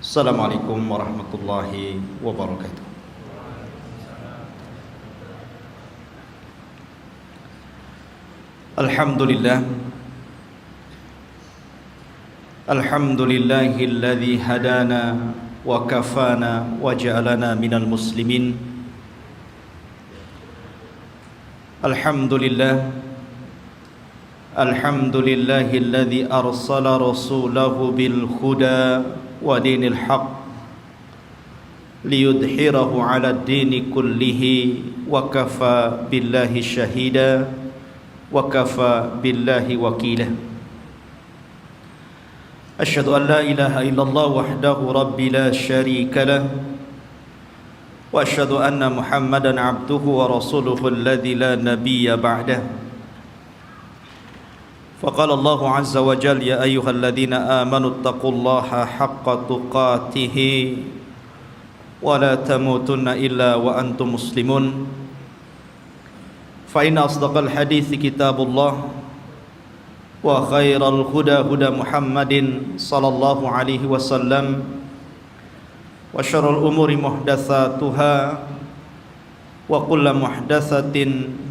Assalamualaikum warahmatullahi wabarakatuh. Alhamdulillah. Alhamdulillahilladzi hadana wa kafana wa ja'alana minal muslimin. Alhamdulillah. Alhamdulillahilladzi arsala rasulahu bil huda wa dinil haq liyudhhirahu 'ala ad-dini kullihi wa kafa billahi syahida wa kafa billahi wakila. Asyhadu an la ilaha illallah wahdahu rabbi la syarika lah wa asyhadu anna Muhammadan 'abduhu wa rasuluhu alladzi la nabiyya ba'dahu. فقال الله عز وجل يا أيها الذين آمنوا اتقوا الله حق تقاته ولا تموتن إلا وأنتم مسلمون فإن أصدق الحديث كتاب الله وخير الهدى هدى محمد صلى الله عليه وسلم وشر الأمور محدثاتها وكل محدثة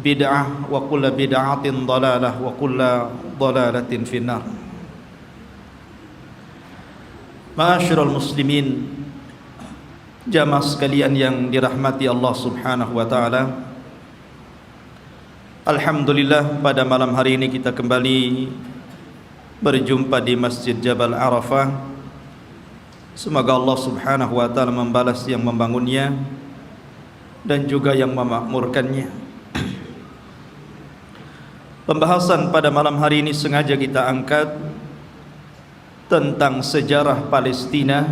بدعة وكل بدعة ضلالة وكل ضلالة في النار. Ma'asyiral muslimin, jamaah sekalian yang dirahmati Allah Subhanahu wa taala. Alhamdulillah, pada malam hari ini kita kembali berjumpa di Masjid Jabal Arafah. Semoga Allah Subhanahu wa taala membalas yang membangunnya dan juga yang memakmurkannya. Pembahasan pada malam hari ini sengaja kita angkat tentang sejarah Palestina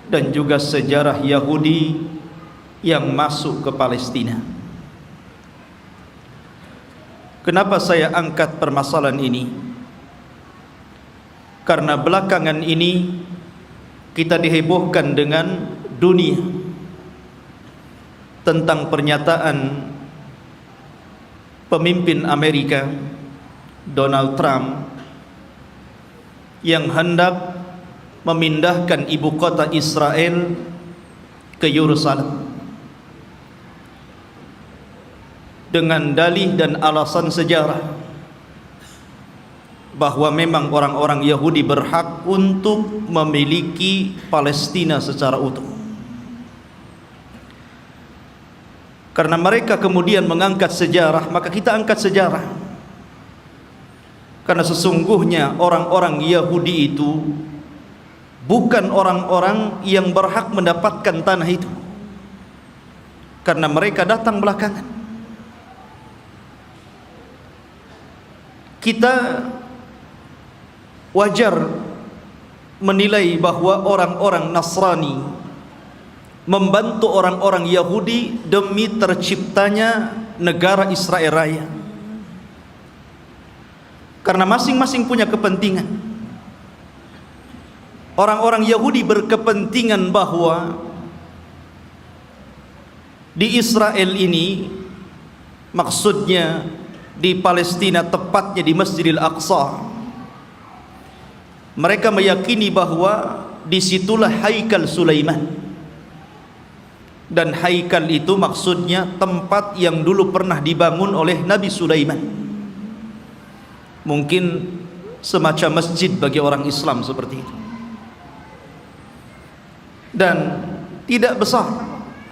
dan juga sejarah Yahudi yang masuk ke Palestina. Kenapa saya angkat permasalahan ini? Karena belakangan ini kita dihebohkan dengan dunia tentang pernyataan pemimpin Amerika Donald Trump yang hendak memindahkan ibu kota Israel ke Yerusalem dengan dalih dan alasan sejarah bahwa memang orang-orang Yahudi berhak untuk memiliki Palestina secara utuh. Karena mereka kemudian mengangkat sejarah, maka kita angkat sejarah. Karena sesungguhnya orang-orang Yahudi itu bukan orang-orang yang berhak mendapatkan tanah itu, karena mereka datang belakangan. Kita wajar menilai bahwa orang-orang Nasrani membantu orang-orang Yahudi demi terciptanya negara Israel Raya, karena masing-masing punya kepentingan. Orang-orang Yahudi berkepentingan bahwa di Israel ini, maksudnya di Palestina, tepatnya di Masjidil Aqsa, mereka meyakini bahwa disitulah haikal Sulaiman. Dan haikal itu maksudnya tempat yang dulu pernah dibangun oleh Nabi Sulaiman. Mungkin semacam masjid bagi orang Islam seperti itu. Dan tidak besar,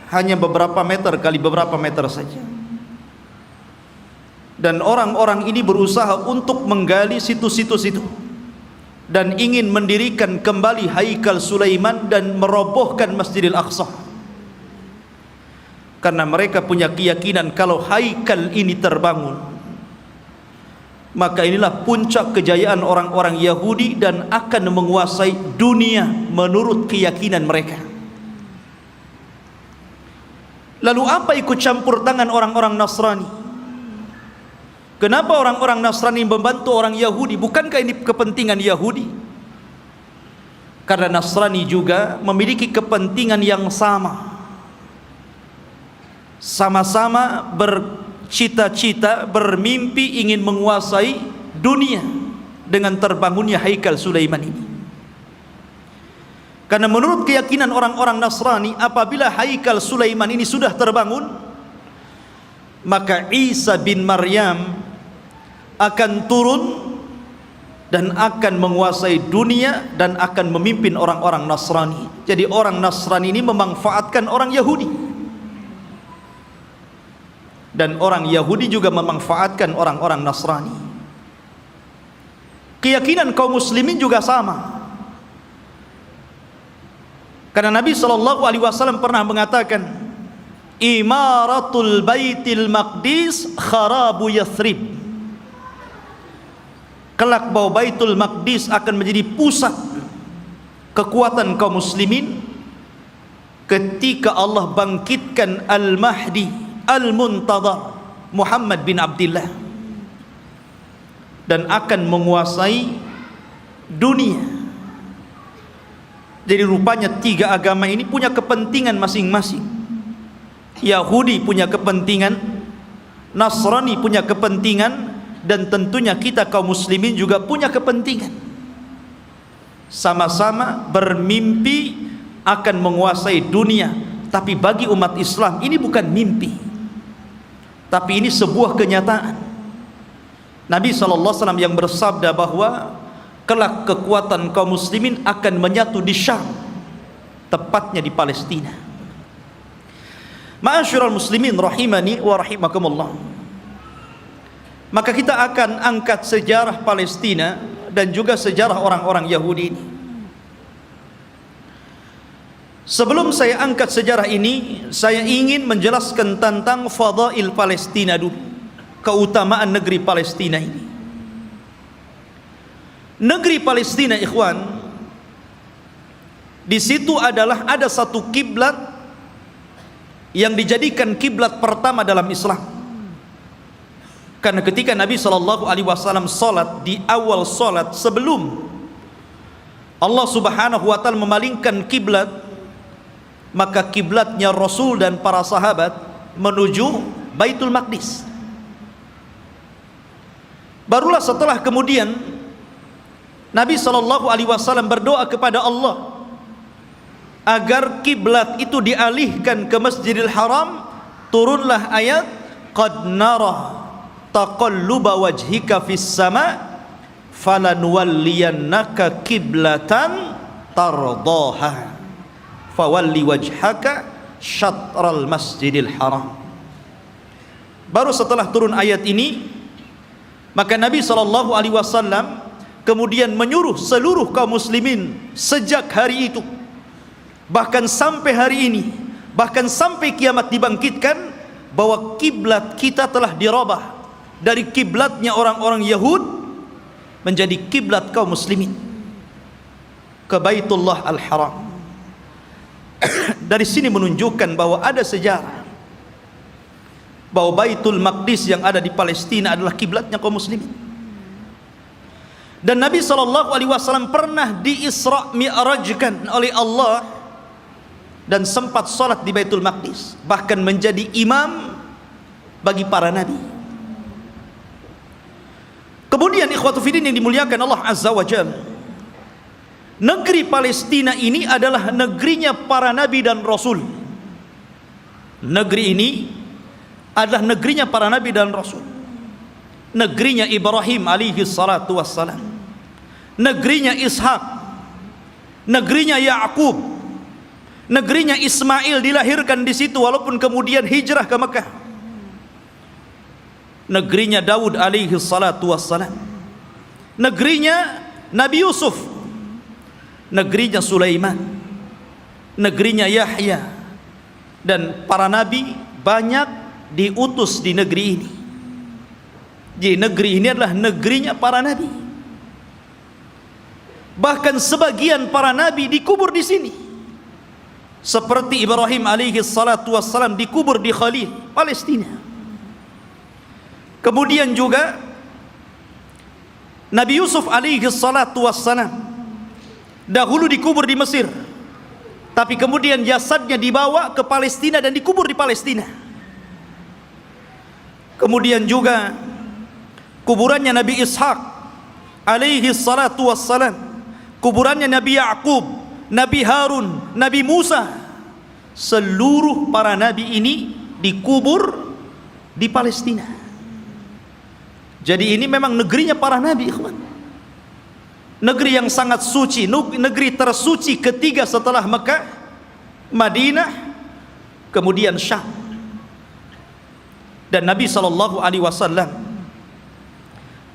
hanya beberapa meter kali beberapa meter saja. Dan orang-orang ini berusaha untuk menggali situs-situs itu dan ingin mendirikan kembali haikal Sulaiman dan merobohkan Masjidil Aqsa. Karena mereka punya keyakinan kalau haikal ini terbangun, maka inilah puncak kejayaan orang-orang Yahudi dan akan menguasai dunia menurut keyakinan mereka. Lalu apa ikut campur tangan orang-orang Nasrani? Kenapa orang-orang Nasrani membantu orang Yahudi? Bukankah ini kepentingan Yahudi? Karena Nasrani juga memiliki kepentingan yang sama. Sama-sama bercita-cita, bermimpi ingin menguasai dunia dengan terbangunnya haikal Sulaiman ini. Karena menurut keyakinan orang-orang Nasrani, apabila haikal Sulaiman ini sudah terbangun, maka Isa bin Maryam akan turun dan akan menguasai dunia dan akan memimpin orang-orang Nasrani. Jadi orang Nasrani ini memanfaatkan orang Yahudi, dan orang Yahudi juga memanfaatkan orang-orang Nasrani. Keyakinan kaum muslimin juga sama. Karena Nabi SAW pernah mengatakan, imaratul baitil maqdis kharabu Yathrib. Kelak bahwa Baitul Maqdis akan menjadi pusat kekuatan kaum muslimin ketika Allah bangkitkan Al-Mahdi Al-Muntadhar Muhammad bin Abdullah, dan akan menguasai dunia. Jadi rupanya tiga agama ini punya kepentingan masing-masing. Yahudi punya kepentingan, Nasrani punya kepentingan, dan tentunya kita kaum muslimin juga punya kepentingan. Sama-sama bermimpi akan menguasai dunia. Tapi bagi umat Islam ini bukan mimpi, tapi ini sebuah kenyataan. Nabi SAW yang bersabda bahwa kelak kekuatan kaum muslimin akan menyatu di Syam, tepatnya di Palestina. Ma'asyiral muslimin rahimani wa rahimakumullah. Maka kita akan angkat sejarah Palestina dan juga sejarah orang-orang Yahudi ini. Sebelum saya angkat sejarah ini, saya ingin menjelaskan tentang fadail Palestina dulu, keutamaan negeri Palestina ini. Negeri Palestina, ikhwan, di situ adalah ada satu kiblat yang dijadikan kiblat pertama dalam Islam. Karena ketika Nabi SAW salat, di awal salat sebelum Allah Subhanahu wa ta'ala memalingkan kiblat, maka kiblatnya Rasul dan para sahabat menuju Baitul Maqdis. Barulah setelah kemudian Nabi SAW berdoa kepada Allah agar kiblat itu dialihkan ke Masjidil Haram. Turunlah ayat, qad nara taqalluba wajhika fis sama falanuwalliyannaka kiblatan tardaha fawalli wajhaka syatral Masjidil Haram. Baru setelah turun ayat ini, maka Nabi SAW kemudian menyuruh seluruh kaum muslimin sejak hari itu, bahkan sampai hari ini, bahkan sampai kiamat dibangkitkan, bahwa kiblat kita telah dirubah dari kiblatnya orang-orang Yahud menjadi kiblat kaum muslimin ke Baitullah Al-Haram. Dari sini menunjukkan bahwa ada sejarah bahwa Baitul Maqdis yang ada di Palestina adalah kiblatnya kaum muslimin. Dan Nabi SAW pernah di-Isra' Mi'rajkan oleh Allah dan sempat salat di Baitul Maqdis, bahkan menjadi imam bagi para nabi. Kemudian ikhwatu fiddin yang dimuliakan Allah Azza wa Jalla, negeri Palestina ini adalah negerinya para nabi dan rasul. Negeri ini adalah negerinya para nabi dan rasul. Negerinya Ibrahim alaihi salatu wassalam, negerinya Ishak, negerinya Ya'qub, negerinya Ismail dilahirkan di situ walaupun kemudian hijrah ke Mekah. Negerinya Daud alaihi salatu wassalam, negerinya Nabi Yusuf, negerinya Sulaiman, negerinya Yahya, dan para nabi banyak diutus di negeri ini. Jadi negeri ini adalah negerinya para nabi. Bahkan sebagian para nabi dikubur di sini, seperti Ibrahim alaihi salatu wassalam dikubur di Khalil, Palestina. Kemudian juga Nabi Yusuf alaihi salatu wassalam dahulu dikubur di Mesir, tapi kemudian jasadnya dibawa ke Palestina dan dikubur di Palestina. Kemudian juga kuburannya Nabi Ishak alaihi salatu wassalam, kuburannya Nabi Ya'qub Nabi Harun, Nabi Musa, seluruh para nabi ini dikubur di Palestina. Jadi ini memang negerinya para nabi, ikhwan. Negeri yang sangat suci, negeri tersuci ketiga setelah Mekah, Madinah, kemudian Syam. Dan Nabi SAW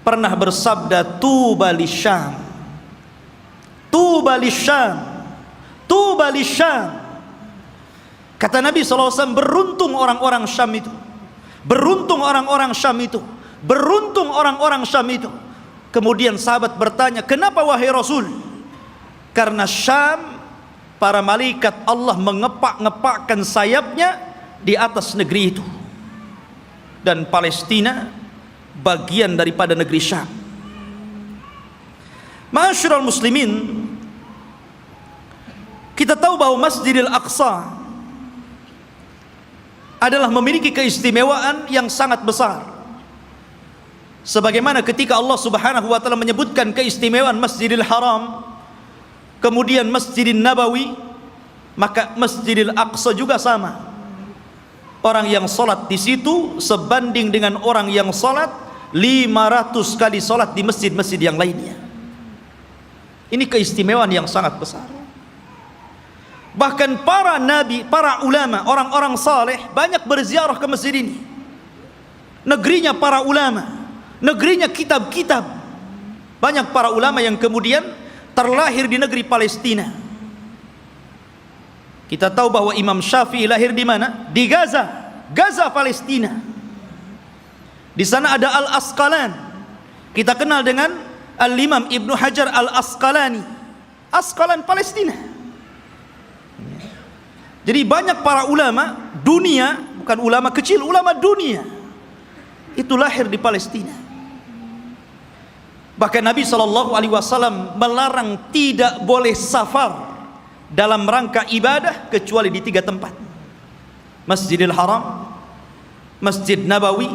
pernah bersabda, tuba lisyam, tuba lisyam, tuba lisyam. Kata Nabi SAW, beruntung orang-orang Syam itu, beruntung orang-orang Syam itu, beruntung orang-orang Syam itu. Kemudian sahabat bertanya, kenapa wahai Rasul? Karena Syam, para malaikat Allah mengepak-ngepakkan sayapnya di atas negeri itu. Dan Palestina bagian daripada negeri Syam. Ma'asyiral muslimin, kita tahu bahwa Masjidil Aqsa adalah memiliki keistimewaan yang sangat besar. Sebagaimana ketika Allah Subhanahu wa taala menyebutkan keistimewaan Masjidil Haram, kemudian Masjidil Nabawi, maka Masjidil Aqsa juga sama. Orang yang salat di situ sebanding dengan orang yang salat 500 kali salat di masjid-masjid yang lainnya. Ini keistimewaan yang sangat besar. Bahkan para nabi, para ulama, orang-orang saleh banyak berziarah ke masjid ini. Negerinya para ulama, negerinya kitab-kitab. Banyak para ulama yang kemudian terlahir di negeri Palestina. Kita tahu bahwa Imam Syafi'i lahir di mana? Di Gaza, Gaza Palestina. Di sana ada Al-Asqalan. Kita kenal dengan Al-Imam Ibnu Hajar Al-Asqalani. Asqalan Palestina. Jadi banyak para ulama dunia, bukan ulama kecil, ulama dunia, itu lahir di Palestina. Bahkan Nabi SAW melarang tidak boleh safar dalam rangka ibadah kecuali di 3 tempat: Masjidil Haram, Masjid Nabawi,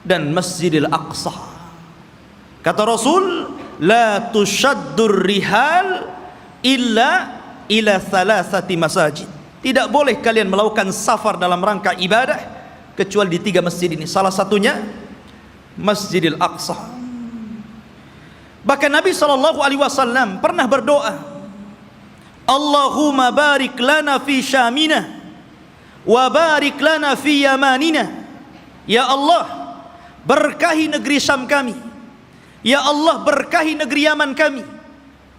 dan Masjidil Aqsa. Kata Rasul, la tushaddur rihal illa ila thalathati masajid. Tidak boleh kalian melakukan safar dalam rangka ibadah kecuali di 3 masjid ini. Salah satunya Masjidil Aqsa. Bahkan Nabi SAW pernah berdoa, Allahumma barik lana fi syamina wa barik lana fi yamanina. Ya Allah, berkahi negeri Syam kami. Ya Allah, berkahi negeri Yaman kami.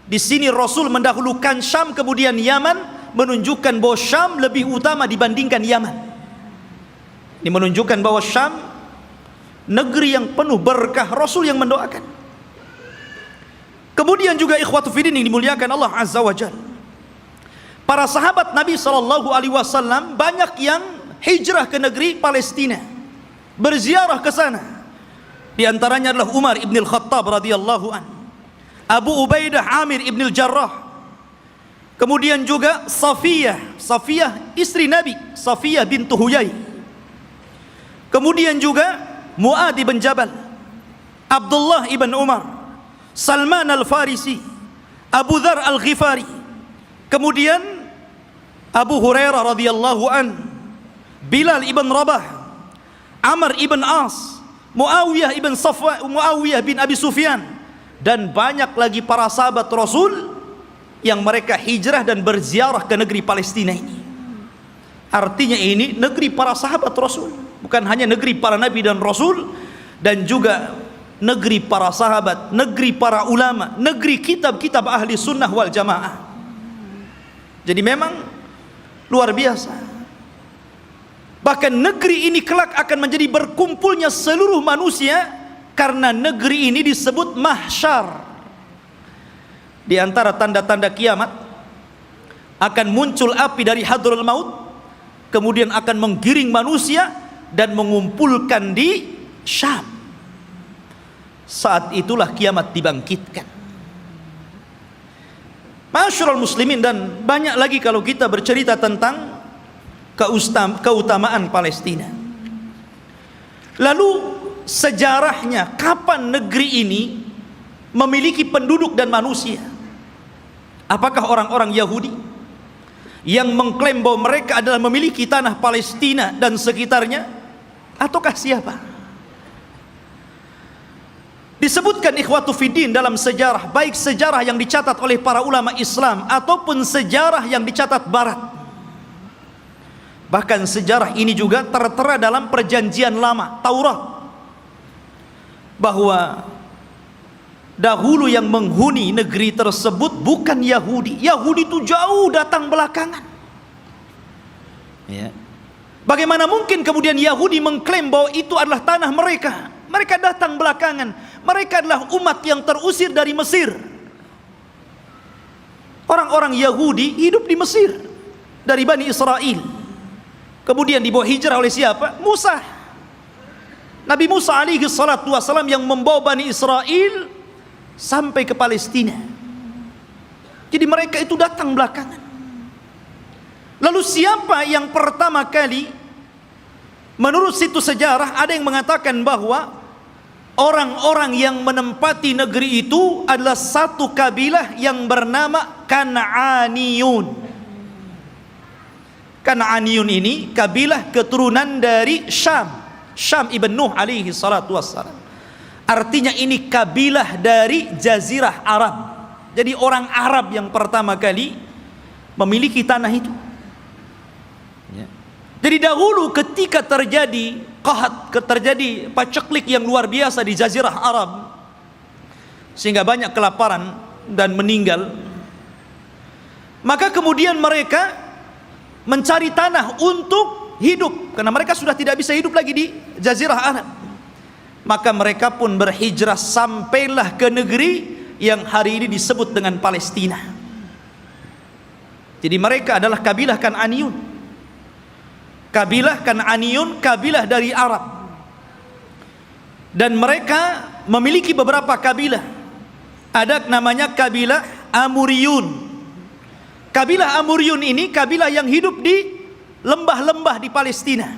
Di sini Rasul mendahulukan Syam kemudian Yaman, menunjukkan bahwa Syam lebih utama dibandingkan Yaman. Ini menunjukkan bahwa Syam negeri yang penuh berkah, Rasul yang mendoakan. Kemudian juga ikhwatu fiddin yang dimuliakan Allah Azza wa Jalla, para sahabat Nabi SAW banyak yang hijrah ke negeri Palestina, berziarah ke sana. Di antaranya adalah Umar ibn al-Khattab radhiyallahu an, Abu Ubaidah Amir ibn al-Jarrah, kemudian juga Safiyah istri Nabi, Safiyah bintu Huyai, kemudian juga Mu'ad ibn Jabal, Abdullah ibn Umar, Salman al-Farisi, Abu Dhar al-Ghifari, kemudian Abu Hurairah radhiyallahu an, Bilal ibn Rabah, Amr ibn As, Muawiyah bin Abi Sufyan, dan banyak lagi para sahabat Rasul yang mereka hijrah dan berziarah ke negeri Palestina ini. Artinya ini negeri para sahabat Rasul, bukan hanya negeri para nabi dan rasul, dan juga negeri para sahabat, negeri para ulama, negeri kitab-kitab ahli sunnah wal jamaah. Jadi memang luar biasa. Bahkan negeri ini kelak akan menjadi berkumpulnya seluruh manusia, karena negeri ini disebut mahsyar. Di antara tanda-tanda kiamat, akan muncul api dari Hadraul Maut, kemudian akan menggiring manusia dan mengumpulkan di Syam. Saat itulah kiamat dibangkitkan. Ma'asyiral muslimin, dan banyak lagi kalau kita bercerita tentang keutamaan Palestina. Lalu sejarahnya, kapan negeri ini memiliki penduduk dan manusia? Apakah orang-orang Yahudi yang mengklaim bahwa mereka adalah memiliki tanah Palestina dan sekitarnya, ataukah siapa? Disebutkan ikhwatu fiddin dalam sejarah, baik sejarah yang dicatat oleh para ulama Islam ataupun sejarah yang dicatat Barat. Bahkan sejarah ini juga tertera dalam perjanjian lama Taurat, bahwa dahulu yang menghuni negeri tersebut bukan Yahudi. Yahudi itu jauh datang belakangan. Ya. Bagaimana mungkin kemudian Yahudi mengklaim bahwa itu adalah tanah mereka? Mereka datang belakangan. Mereka adalah umat yang terusir dari Mesir. Orang-orang Yahudi hidup di Mesir dari Bani Israel. Kemudian dibawa hijrah oleh siapa? Musa. Nabi Musa alaihi salatu wassalam yang membawa Bani Israel sampai ke Palestina. Jadi mereka itu datang belakangan. Lalu siapa yang pertama kali? Menurut situs sejarah ada yang mengatakan bahwa orang-orang yang menempati negeri itu adalah satu kabilah yang bernama Kan'aniyun. Kan'aniyun ini kabilah keturunan dari Syam ibn Nuh alaihi salatu wassalam. Artinya ini kabilah dari Jazirah Arab. Jadi orang Arab yang pertama kali memiliki tanah itu. Ya. Jadi dahulu ketika terjadi terjadi paceklik yang luar biasa di Jazirah Arab, sehingga banyak kelaparan dan meninggal, maka kemudian mereka mencari tanah untuk hidup, karena mereka sudah tidak bisa hidup lagi di Jazirah Arab. Maka mereka pun berhijrah sampailah ke negeri yang hari ini disebut dengan Palestina. Jadi mereka adalah kabilah Kan'aniyun. Kabilah Kan'aniyun, kabilah dari Arab. Dan mereka memiliki beberapa kabilah. Ada namanya kabilah Amuriyun. Kabilah Amuriyun ini kabilah yang hidup di lembah-lembah di Palestina.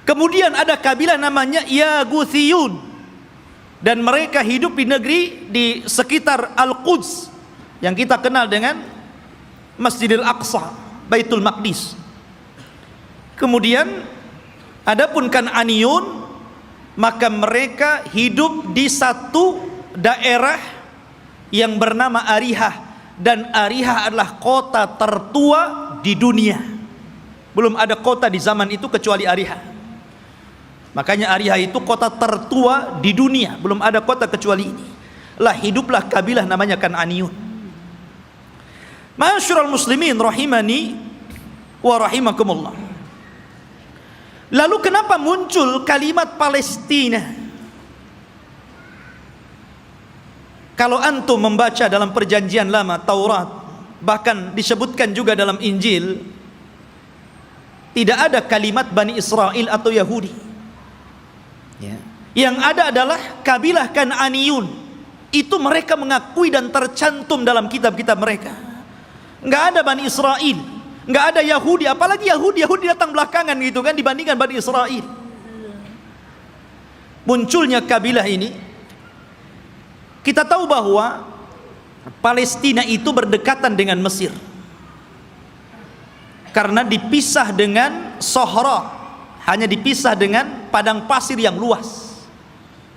Kemudian ada kabilah namanya Yaguthiyun, dan mereka hidup di negeri di sekitar Al-Quds yang kita kenal dengan Masjidil Aqsa, Baitul Maqdis. Kemudian adapun Kan'aniyun, maka mereka hidup di satu daerah yang bernama Arihah, dan Arihah adalah kota tertua di dunia. Belum ada kota di zaman itu kecuali Arihah. Makanya Arihah itu kota tertua di dunia, belum ada kota kecuali ini. Lah hiduplah kabilah namanya Kan'aniyun. Ma'asyiral muslimin rahimani wa rahimakumullah. Lalu kenapa muncul kalimat Palestina? Kalau antum membaca dalam perjanjian lama Taurat, bahkan disebutkan juga dalam Injil, tidak ada kalimat Bani Israel atau Yahudi. Ya. Yang ada adalah kabilah Kan'aniyun. Itu mereka mengakui dan tercantum dalam kitab-kitab mereka. Nggak ada Bani Israel, nggak ada Yahudi, apalagi Yahudi datang belakangan gitu kan dibandingkan Bani Israel. Munculnya kabilah ini, kita tahu bahwa Palestina itu berdekatan dengan Mesir, karena dipisah dengan Sohra, hanya dipisah dengan padang pasir yang luas.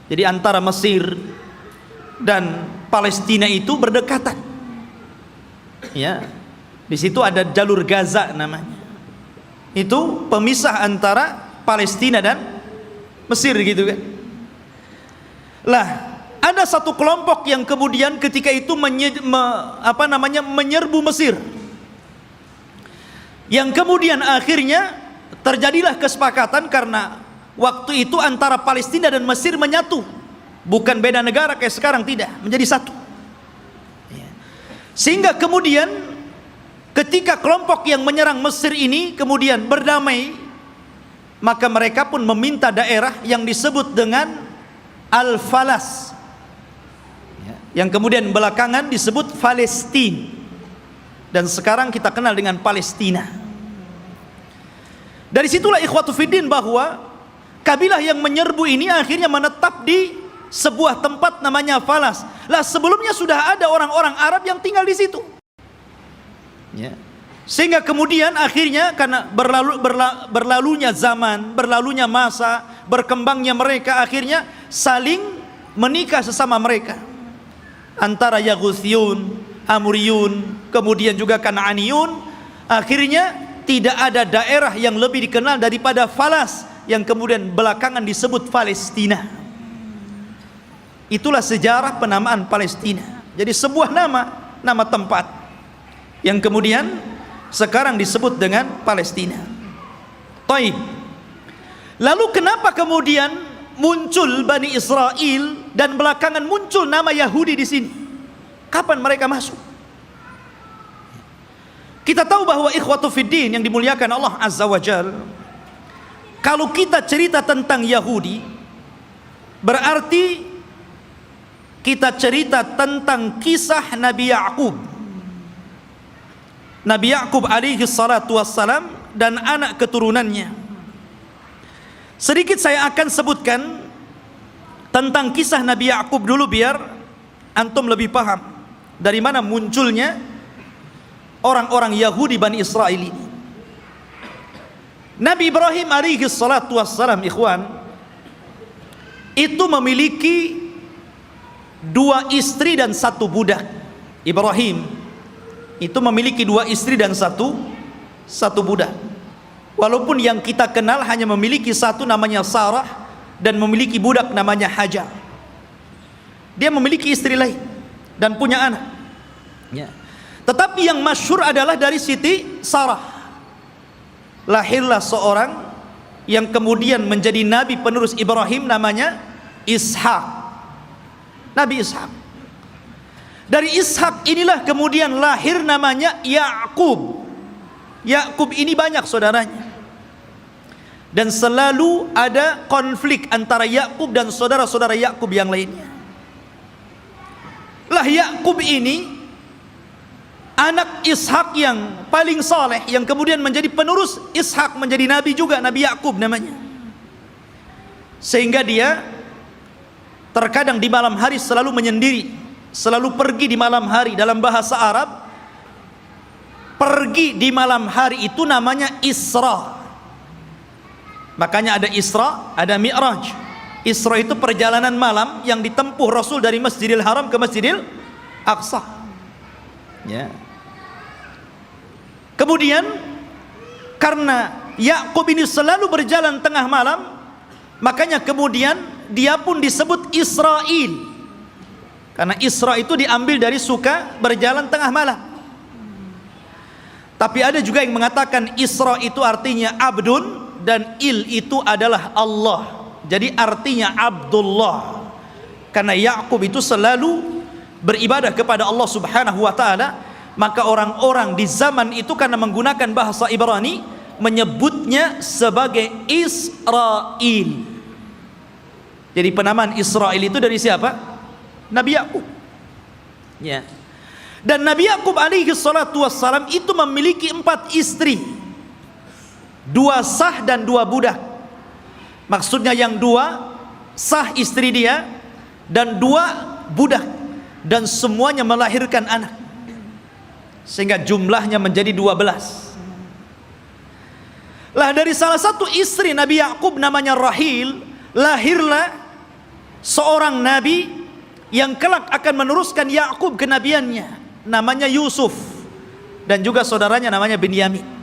Jadi antara Mesir dan Palestina itu berdekatan. Ya, di situ ada jalur Gaza namanya. Itu pemisah antara Palestina dan Mesir gitu kan. Lah, ada satu kelompok yang kemudian ketika itu menyerbu Mesir, yang kemudian akhirnya terjadilah kesepakatan, karena waktu itu antara Palestina dan Mesir menyatu, bukan beda negara kayak sekarang, tidak, menjadi satu. Sehingga kemudian ketika kelompok yang menyerang Mesir ini kemudian berdamai, maka mereka pun meminta daerah yang disebut dengan Al-Falas, yang kemudian belakangan disebut Palestina, dan sekarang kita kenal dengan Palestina. Dari situlah ikhwatu fiddin bahwa kabilah yang menyerbu ini akhirnya menetap di sebuah tempat namanya Falas. Lah sebelumnya sudah ada orang-orang Arab yang tinggal di situ. Ya. Sehingga kemudian akhirnya karena berlalunya zaman, berlalunya masa, berkembangnya mereka, akhirnya saling menikah sesama mereka. Antara Yaghuthiyun, Amuriyun, kemudian juga Kan'aniyun. Akhirnya tidak ada daerah yang lebih dikenal daripada Falas, yang kemudian belakangan disebut Palestina. Itulah sejarah penamaan Palestina. Jadi sebuah nama tempat yang kemudian sekarang disebut dengan Palestina. Taib. Lalu kenapa kemudian muncul Bani Israel dan belakangan muncul nama Yahudi di sini? Kapan mereka masuk? Kita tahu bahwa ikhwatu fiddin yang dimuliakan Allah Azza wa Jal, kalau kita cerita tentang Yahudi, berarti kita cerita tentang kisah Nabi Ya'qub. Nabi Ya'qub alaihi salatu wassalam dan anak keturunannya. Sedikit saya akan sebutkan tentang kisah Nabi Ya'qub dulu biar antum lebih paham dari mana munculnya orang-orang Yahudi Bani Israel ini. Nabi Ibrahim alaihi salatu wassalam, ikhwan, itu memiliki 2 istri dan 1 budak. Ibrahim itu memiliki 2 istri dan satu budak. Walaupun yang kita kenal hanya memiliki 1 namanya Sarah dan memiliki budak namanya Hajar. Dia memiliki istri lain dan punya anak. Ya. Tetapi yang masyhur adalah dari Siti Sarah. Lahirlah seorang yang kemudian menjadi nabi penerus Ibrahim, namanya Ishak. Nabi Ishak. Dari Ishak inilah kemudian lahir namanya Ya'qub. Ya'qub ini banyak saudaranya. Dan selalu ada konflik antara Ya'qub dan saudara-saudara Ya'qub yang lainnya. Lah Ya'qub ini anak Ishak yang paling saleh, yang kemudian menjadi penerus Ishak, menjadi nabi juga, Nabi Ya'qub namanya. Sehingga dia terkadang di malam hari selalu menyendiri, selalu pergi di malam hari. Dalam bahasa Arab, pergi di malam hari itu namanya Isra. Makanya ada Isra, ada Mi'raj. Isra itu perjalanan malam yang ditempuh Rasul dari Masjidil Haram ke Masjidil Aqsa. Ya. Kemudian karena Ya'qub ini selalu berjalan tengah malam, makanya kemudian dia pun disebut Israel. Karena Isra itu diambil dari suka berjalan tengah malam. Tapi ada juga yang mengatakan Isra itu artinya abdun dan il itu adalah Allah. Jadi artinya Abdullah. Karena Ya'qub itu selalu beribadah kepada Allah Subhanahu wa taala, maka orang-orang di zaman itu karena menggunakan bahasa Ibrani menyebutnya sebagai Israel. Jadi penamaan Israel itu dari siapa? Nabi Ya'qub. Ya. Dan Nabi Ya'qub alaihi salatu wassalam itu memiliki 4 istri, 2 sah dan 2 budak. Maksudnya yang 2 sah istri dia dan 2 budak, dan semuanya melahirkan anak, sehingga jumlahnya menjadi 12. Lah dari salah satu istri Nabi Ya'qub namanya Rahil, lahirlah seorang nabi yang kelak akan meneruskan Ya'qub kenabiannya, namanya Yusuf, dan juga saudaranya namanya Binyamin.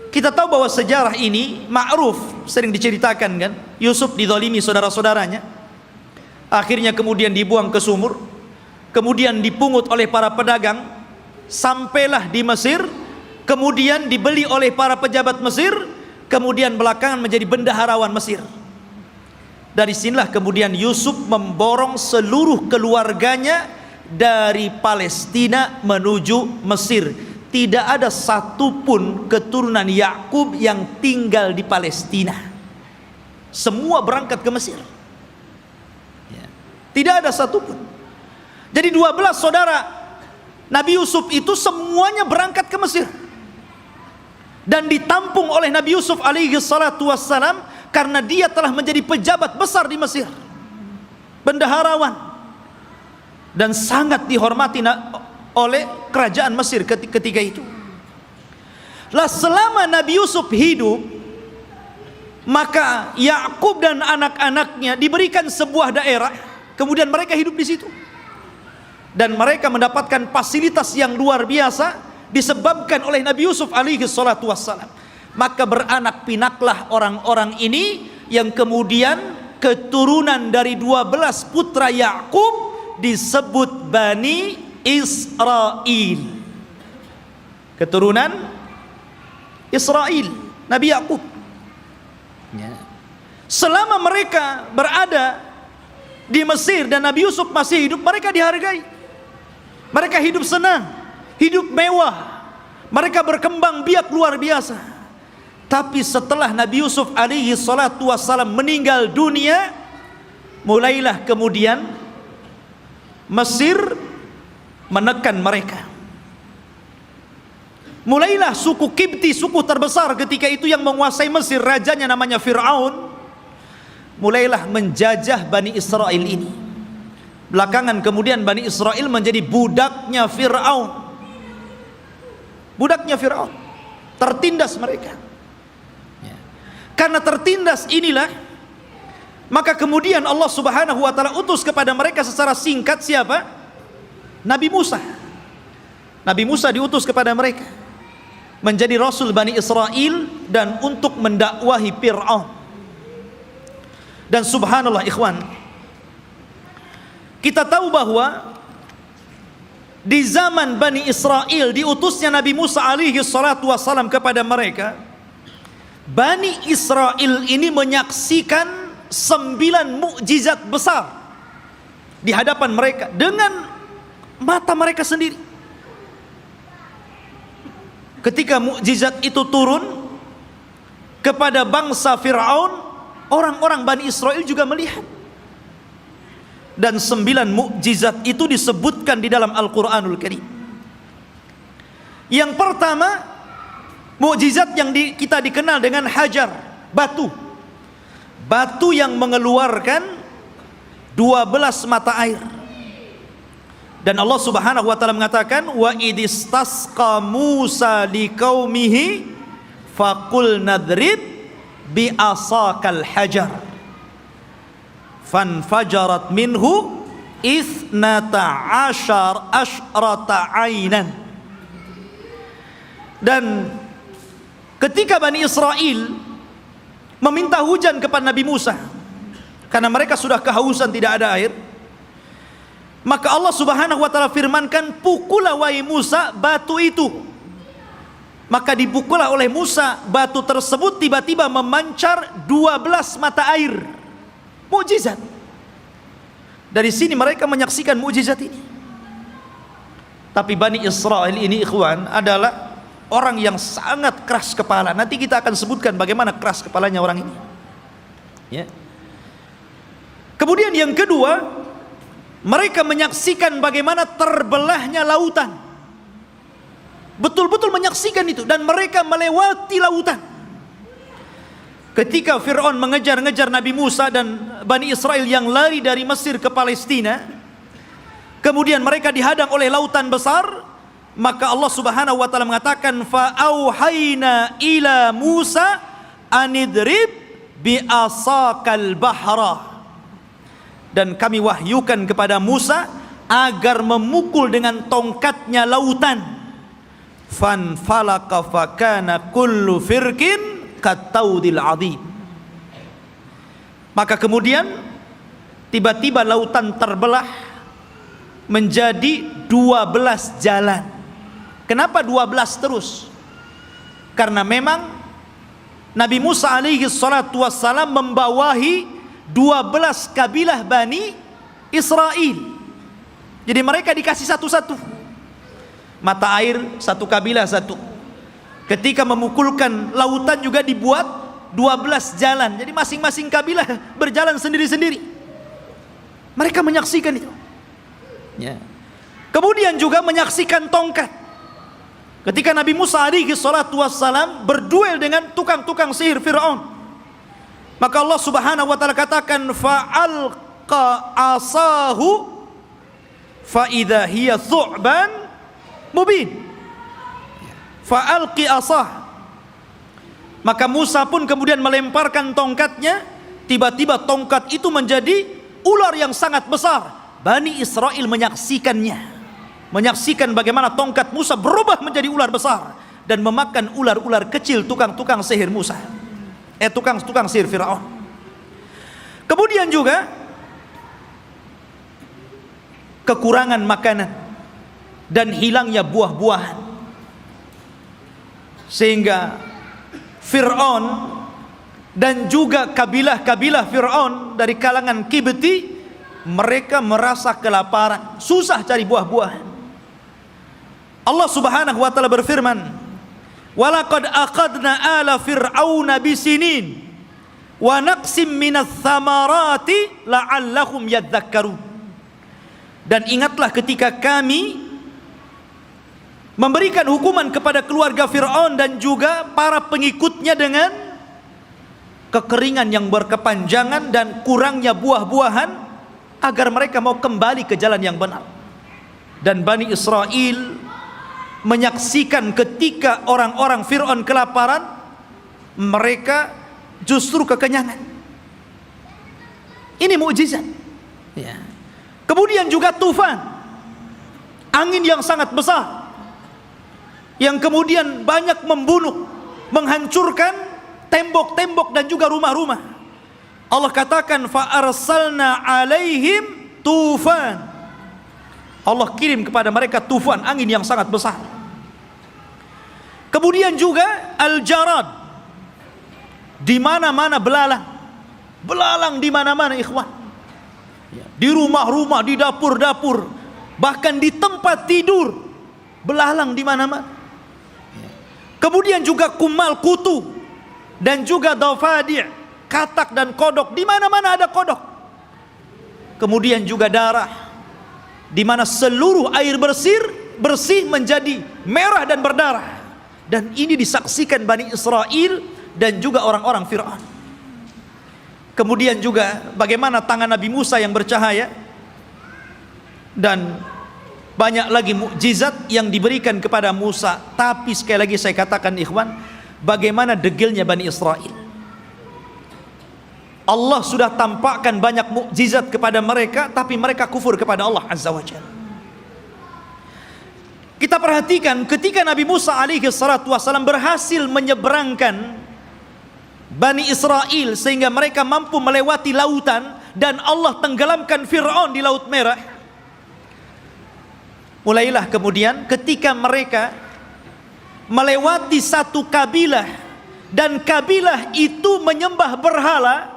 Kita tahu bahwa sejarah ini ma'ruf, sering diceritakan kan. Yusuf dizalimi saudara-saudaranya, akhirnya kemudian dibuang ke sumur, kemudian dipungut oleh para pedagang, sampailah di Mesir, kemudian dibeli oleh para pejabat Mesir, kemudian belakangan menjadi bendaharawan Mesir. Dari sinilah kemudian Yusuf memborong seluruh keluarganya dari Palestina menuju Mesir. Tidak ada satupun keturunan Ya'qub yang tinggal di Palestina. Semua berangkat ke Mesir. Tidak ada satupun. Jadi 12 saudara Nabi Yusuf itu semuanya berangkat ke Mesir, dan ditampung oleh Nabi Yusuf alaihi salatu wassalam karena dia telah menjadi pejabat besar di Mesir. bendaharawan, dan sangat dihormati oleh kerajaan Mesir ketika itu. Lah selama Nabi Yusuf hidup, maka Yakub dan anak-anaknya diberikan sebuah daerah, kemudian mereka hidup di situ. Dan mereka mendapatkan fasilitas yang luar biasa disebabkan oleh Nabi Yusuf alaihi salatu wassalam. Maka beranak pinaklah orang-orang ini yang kemudian keturunan dari 12 putra Yakub disebut Bani Israel. Keturunan Israel, Nabi Yakub. Selama mereka berada di Mesir dan Nabi Yusuf masih hidup, mereka dihargai. Mereka hidup senang, hidup mewah, mereka berkembang biak luar biasa. Tapi setelah Nabi Yusuf alaihi salatu wassalam meninggal dunia, mulailah kemudian Mesir menekan mereka. Mulailah suku Kipti, suku terbesar ketika itu yang menguasai Mesir, rajanya namanya Fir'aun, mulailah menjajah Bani Israel ini. Belakangan kemudian Bani Israel menjadi budaknya Fir'aun. Budaknya Fir'aun, tertindas mereka. Karena tertindas inilah, maka kemudian Allah subhanahu wa ta'ala utus kepada mereka secara singkat siapa? Nabi Musa. Nabi Musa diutus kepada mereka menjadi Rasul Bani Israel dan untuk mendakwahi Fir'aun. Dan subhanallah ikhwan, kita tahu bahwa di zaman Bani Israel diutusnya Nabi Musa alaihi salatu wassalam kepada mereka, Bani Israel ini menyaksikan 9 mukjizat besar di hadapan mereka dengan mata mereka sendiri. Ketika mukjizat itu turun kepada bangsa Fir'aun, orang-orang Bani Israel juga melihat. Dan 9 mukjizat itu disebutkan di dalam Al-Quranul Karim. Yang pertama, mukjizat yang kita dikenal dengan hajar, batu. Batu yang mengeluarkan 12 mata air. Dan Allah subhanahu wa ta'ala mengatakan, wa idistasqa Musa liqaumihi faqul nadrib bi asakal hajar fanfajarat minhu ithnata asyrata ainan. Dan ketika Bani Israel meminta hujan kepada Nabi Musa karena mereka sudah kehausan, tidak ada air, maka Allah subhanahu wa ta'ala firmankan, pukullah wahai Musa batu itu. Maka dipukullah oleh Musa batu tersebut, tiba-tiba memancar 12 mata air. Mukjizat. Dari sini mereka menyaksikan mukjizat ini. Tapi Bani Israel ini ikhwan adalah orang yang sangat keras kepala. Nanti kita akan sebutkan bagaimana keras kepalanya orang ini. Ya. Kemudian yang kedua, mereka menyaksikan bagaimana terbelahnya lautan. Betul-betul menyaksikan itu, dan mereka melewati lautan. Ketika Fir'aun mengejar-ngejar Nabi Musa dan Bani Israel yang lari dari Mesir ke Palestina, kemudian mereka dihadang oleh lautan besar, maka Allah subhanahu wa ta'ala mengatakan, fa'auhayna ila Musa anidrib bi'asakal bahra. Dan kami wahyukan kepada Musa agar memukul dengan tongkatnya lautan. Fanfalaka fakana kullu firkin kataudil adhim. Maka kemudian tiba-tiba lautan terbelah menjadi 12 jalan. Kenapa 12 terus? Karena memang Nabi Musa alaihi salatu wassalam membawahi 12 kabilah Bani Israel. Jadi mereka dikasih satu-satu mata air, satu kabilah satu. Ketika memukulkan lautan juga dibuat 12 jalan. Jadi masing-masing kabilah berjalan sendiri-sendiri. Mereka menyaksikan itu. Ya. Kemudian juga menyaksikan tongkat. Ketika Nabi Musa alaihi salatu wassalam berduel dengan tukang-tukang sihir Fir'aun, maka Allah subhanahu wa ta'ala katakan, alqa asahu fa idza hiya thu'ban mubin. Fa alqi asah. Maka Musa pun kemudian melemparkan tongkatnya, tiba-tiba tongkat itu menjadi ular yang sangat besar. Bani Israel menyaksikannya, menyaksikan bagaimana tongkat Musa berubah menjadi ular besar dan memakan ular-ular kecil tukang-tukang sihir Musa, tukang-tukang sihir Firaun. Kemudian juga kekurangan makanan dan hilangnya buah-buahan, sehingga Fir'aun dan juga kabilah-kabilah Fir'aun dari kalangan Kibti, mereka merasa kelaparan, susah cari buah-buahan. Allah Subhanahu wa taala berfirman, "Walaqad aqadna ala fir'auna bisinin wa naqsim minats thamarati la'allahum yadhakkarun." Dan ingatlah ketika kami memberikan hukuman kepada keluarga Fir'aun dan juga para pengikutnya dengan kekeringan yang berkepanjangan dan kurangnya buah-buahan, agar mereka mau kembali ke jalan yang benar. Dan Bani Israel menyaksikan ketika orang-orang Fir'aun kelaparan, mereka justru kekenyangan. Ini mukjizat. Ya. Kemudian juga tufan, angin yang sangat besar, yang kemudian banyak membunuh, menghancurkan tembok-tembok dan juga rumah-rumah. Allah katakan fa arsalna alaihim tufan. Allah kirim kepada mereka tufan, angin yang sangat besar. Kemudian juga al-jarad, di mana-mana belalang. Belalang di mana-mana, ikhwan. Di rumah-rumah, di dapur-dapur, bahkan di tempat tidur, belalang di mana-mana. Kemudian juga kumal kutu dan juga dafadi', katak dan kodok, di mana-mana ada kodok. Kemudian juga darah, di mana seluruh air bersih menjadi merah dan berdarah. Dan ini disaksikan Bani Israel dan juga orang-orang Fir'aun. Kemudian juga bagaimana tangan Nabi Musa yang bercahaya, dan banyak lagi mukjizat yang diberikan kepada Musa. Tapi sekali lagi saya katakan, ikhwan, bagaimana degilnya Bani Israel. Allah sudah tampakkan banyak mukjizat kepada mereka, tapi mereka kufur kepada Allah Azza wa Jalla. Kita perhatikan ketika Nabi Musa alaihi salatu wasallam berhasil menyeberangkan Bani Israel sehingga mereka mampu melewati lautan, dan Allah tenggelamkan Fir'aun di Laut Merah. Mulailah kemudian ketika mereka melewati satu kabilah, dan kabilah itu menyembah berhala,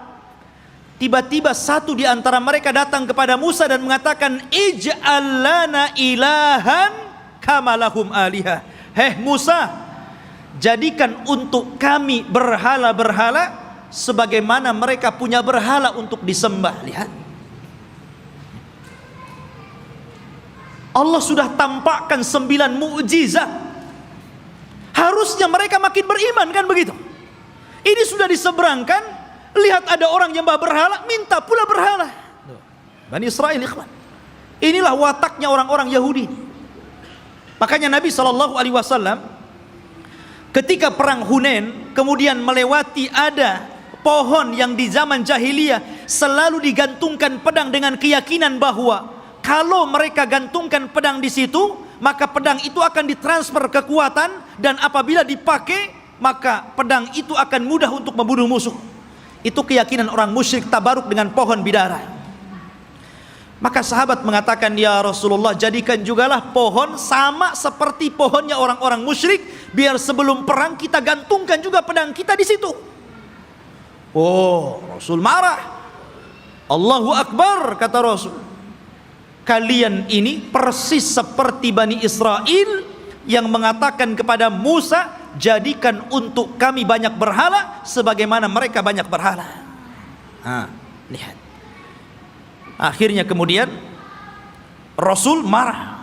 tiba-tiba satu di antara mereka datang kepada Musa dan mengatakan, ij'al lana ilahan kama lahum alihah. Heh Musa, jadikan untuk kami berhala-berhala sebagaimana mereka punya berhala untuk disembah. Lihat, Allah sudah tampakkan 9 mukjizat. Harusnya mereka makin beriman, kan begitu? Ini sudah diseberangkan. Lihat ada orang nyembah berhala, minta pula berhala. Bani Israel, ikhwan. Inilah wataknya orang-orang Yahudi. Makanya Nabi SAW ketika perang Hunain kemudian melewati ada pohon yang di zaman jahiliyah selalu digantungkan pedang dengan keyakinan bahwa kalau mereka gantungkan pedang di situ, maka pedang itu akan ditransfer kekuatan, dan apabila dipakai maka pedang itu akan mudah untuk membunuh musuh. Itu keyakinan orang musyrik tabaruk dengan pohon bidara. Maka sahabat mengatakan, ya Rasulullah, jadikan jugalah pohon sama seperti pohonnya orang-orang musyrik, biar sebelum perang kita gantungkan juga pedang kita di situ. Oh, Rasul marah. Allahu Akbar, kata Rasul. Kalian ini persis seperti Bani Israel yang mengatakan kepada Musa, jadikan untuk kami banyak berhala sebagaimana mereka banyak berhala. Lihat. Akhirnya kemudian Rasul marah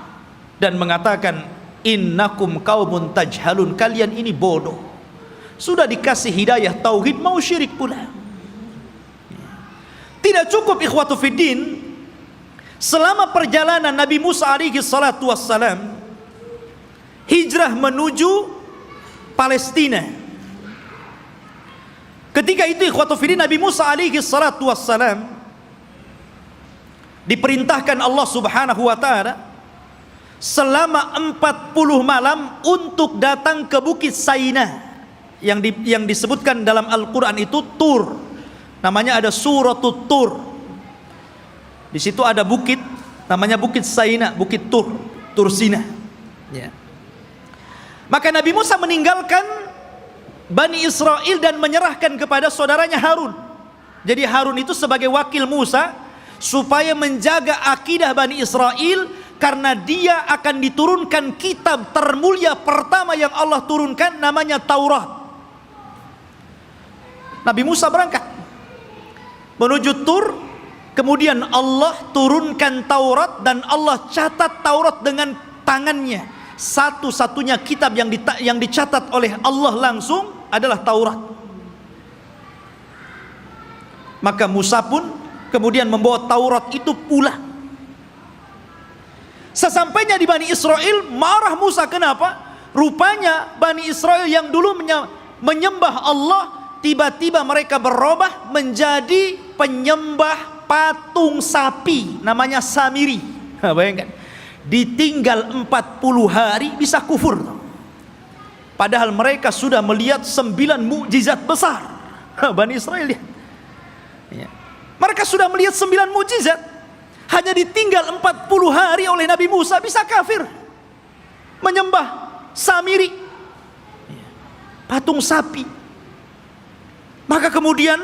dan mengatakan, innakum qaumun tajhalun, kalian ini bodoh. Sudah dikasih hidayah tauhid mau syirik pula. Tidak cukup ikhwatu fiddin, selama perjalanan Nabi Musa alaihi salatu wassalam hijrah menuju Palestina. Ketika itu ikhwatu fiddin, Nabi Musa alaihi salatu wassalam diperintahkan Allah Subhanahu wa taala selama 40 malam untuk datang ke Bukit Saina yang disebutkan dalam Al-Qur'an itu Tur. Namanya ada Suratul Tur. Di situ ada bukit namanya Bukit Saina, Bukit Tur, Tur Sina. Ya. Maka Nabi Musa meninggalkan Bani Israel dan menyerahkan kepada saudaranya Harun. Jadi Harun itu sebagai wakil Musa supaya menjaga akidah Bani Israel, karena dia akan diturunkan kitab termulia pertama yang Allah turunkan, namanya Taurat. Nabi Musa berangkat menuju Tur, kemudian Allah turunkan Taurat dan Allah catat Taurat dengan tangannya. Satu-satunya kitab yang dicatat oleh Allah langsung adalah Taurat. Maka Musa pun kemudian membawa Taurat itu pulang. Sesampainya di Bani Israel, marah Musa. Kenapa? Rupanya Bani Israel yang dulu menyembah Allah, tiba-tiba mereka berubah menjadi penyembah patung sapi, namanya Samiri. Bayangkan, ditinggal 40 hari bisa kufur. Padahal mereka sudah melihat 9 mukjizat besar. Bani Israel lihat. Ya. Mereka sudah melihat 9 mukjizat. Hanya ditinggal 40 hari oleh Nabi Musa bisa kafir. Menyembah Samiri, patung sapi. Maka kemudian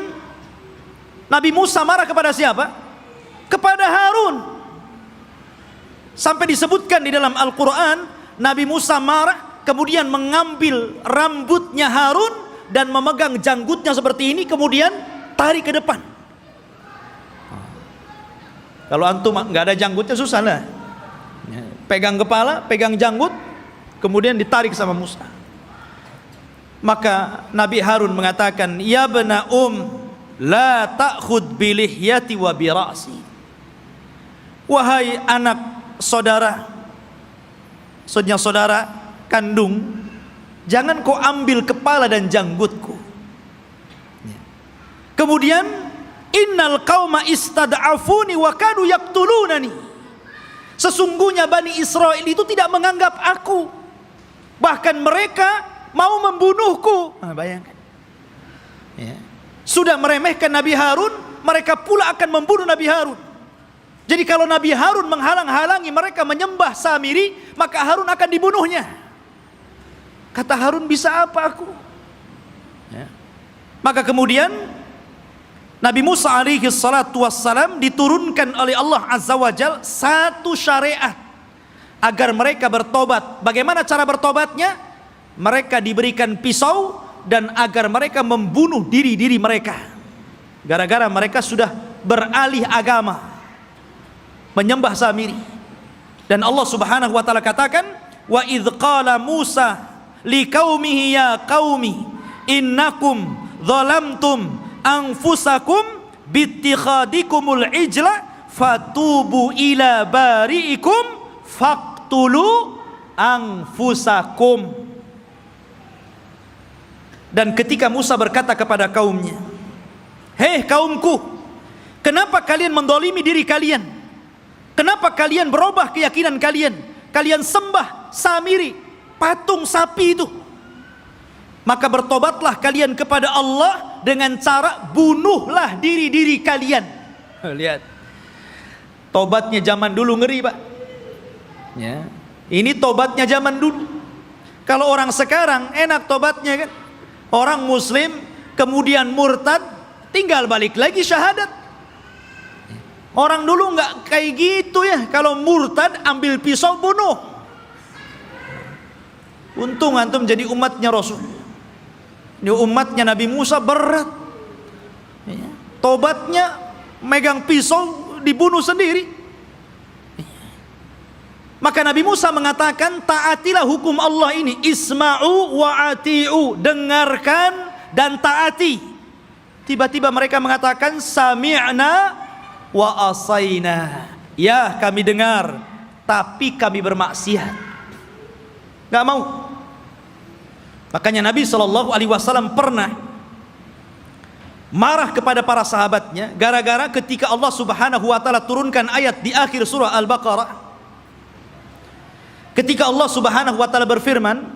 Nabi Musa marah kepada siapa? Kepada Harun. Sampai disebutkan di dalam Al-Quran, Nabi Musa marah, kemudian mengambil rambutnya Harun dan memegang janggutnya seperti ini, kemudian tarik ke depan. Kalau antum nggak ada janggutnya susah lah. Pegang kepala, pegang janggut, kemudian ditarik sama Musa. Maka Nabi Harun mengatakan, ya bena la ta'khud bilihyati wa bira'si. Wahai anak saudara, maksudnya saudara kandung, jangan kau ambil kepala dan janggutku. Kemudian, innal qauma istad'afuni wa kanu yaqtulunani. Sesungguhnya Bani Israel itu tidak menganggap aku, bahkan mereka mau membunuhku. Bayangkan. Ya. Sudah meremehkan Nabi Harun, mereka pula akan membunuh Nabi Harun. Jadi kalau Nabi Harun menghalang-halangi mereka menyembah Samiri, maka Harun akan dibunuhnya. Kata Harun, bisa apa aku? Ya. Maka kemudian Nabi Musa alaihi salatu wassalam diturunkan oleh Allah Azza wa Jal satu syariat agar mereka bertobat. Bagaimana cara bertobatnya? Mereka diberikan pisau dan agar mereka membunuh diri-diri mereka. Gara-gara mereka sudah beralih agama, menyembah Samiri. Dan Allah Subhanahu wa taala katakan, wa idz qala Musa liqaumihi ya qaumi innakum zalamtum anfusakum bittikhadikumul ijla fatubu ila bari'ikum faqtulu anfusakum. Dan ketika Musa berkata kepada kaumnya, hei kaumku, kenapa kalian mendolimi diri kalian? Kenapa kalian berubah keyakinan kalian? Kalian sembah Samiri, patung sapi itu. Maka bertobatlah kalian kepada Allah dengan cara bunuhlah diri-diri kalian. Lihat, tobatnya zaman dulu ngeri, Pak. Ya, ini tobatnya zaman dulu. Kalau orang sekarang enak tobatnya kan. Orang muslim kemudian murtad, tinggal balik lagi syahadat. Orang dulu nggak kayak gitu ya. Kalau murtad ambil pisau bunuh. Untung antum jadi umatnya Rasul. Ini umatnya Nabi Musa berat. Tobatnya megang pisau dibunuh sendiri. Maka Nabi Musa mengatakan, taatilah hukum Allah ini, isma'u wa ati'u, dengarkan dan taati. tiba-tiba mereka mengatakan sami'na wa asaina. Ya, kami dengar, tapi kami bermaksiat. Gak mau. Makanya Nabi SAW pernah marah kepada para sahabatnya gara-gara ketika Allah Subhanahu wa taala turunkan ayat di akhir surah Al-Baqarah, ketika Allah Subhanahu wa taala berfirman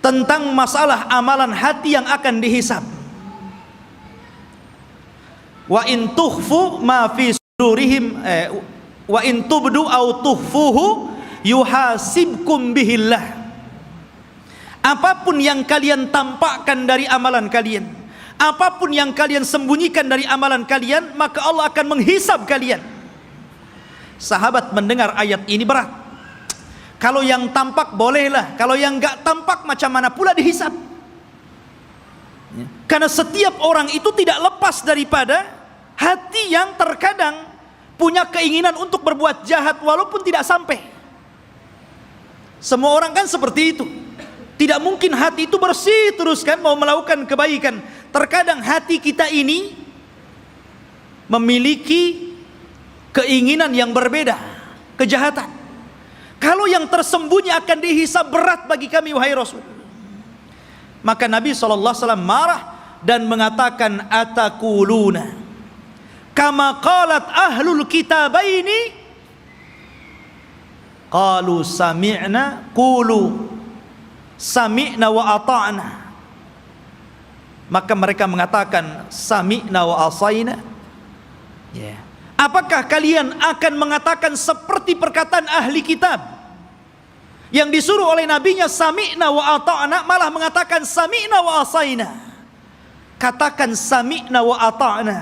tentang masalah amalan hati yang akan dihisab. Wa in tukhfu ma fi sudurihim wa in tubdu au tukhfuhu yuhasibkum bihillah. Apapun yang kalian tampakkan dari amalan kalian, apapun yang kalian sembunyikan dari amalan kalian, maka Allah akan menghisab kalian. Sahabat mendengar ayat ini berat. Kalau yang tampak bolehlah, kalau yang enggak tampak macam mana pula dihisab. Karena setiap orang itu tidak lepas daripada hati yang terkadang punya keinginan untuk berbuat jahat walaupun tidak sampai. Semua orang kan seperti itu. Tidak mungkin hati itu bersih terus kan mau melakukan kebaikan. Terkadang hati kita ini memiliki keinginan yang berbeda, kejahatan. Kalau yang tersembunyi akan dihisab berat bagi kami wahai Rasul. Maka Nabi SAW marah dan mengatakan atakuluna kama qalat ahlul kitabaini qalu sami'na qulu sami'na wa ata'na. Maka mereka mengatakan sami'na wa asaina. Apakah kalian akan mengatakan seperti perkataan ahli kitab yang disuruh oleh nabinya sami'na wa ata'na, malah mengatakan sami'na wa asaina? Katakan sami'na wa ata'na.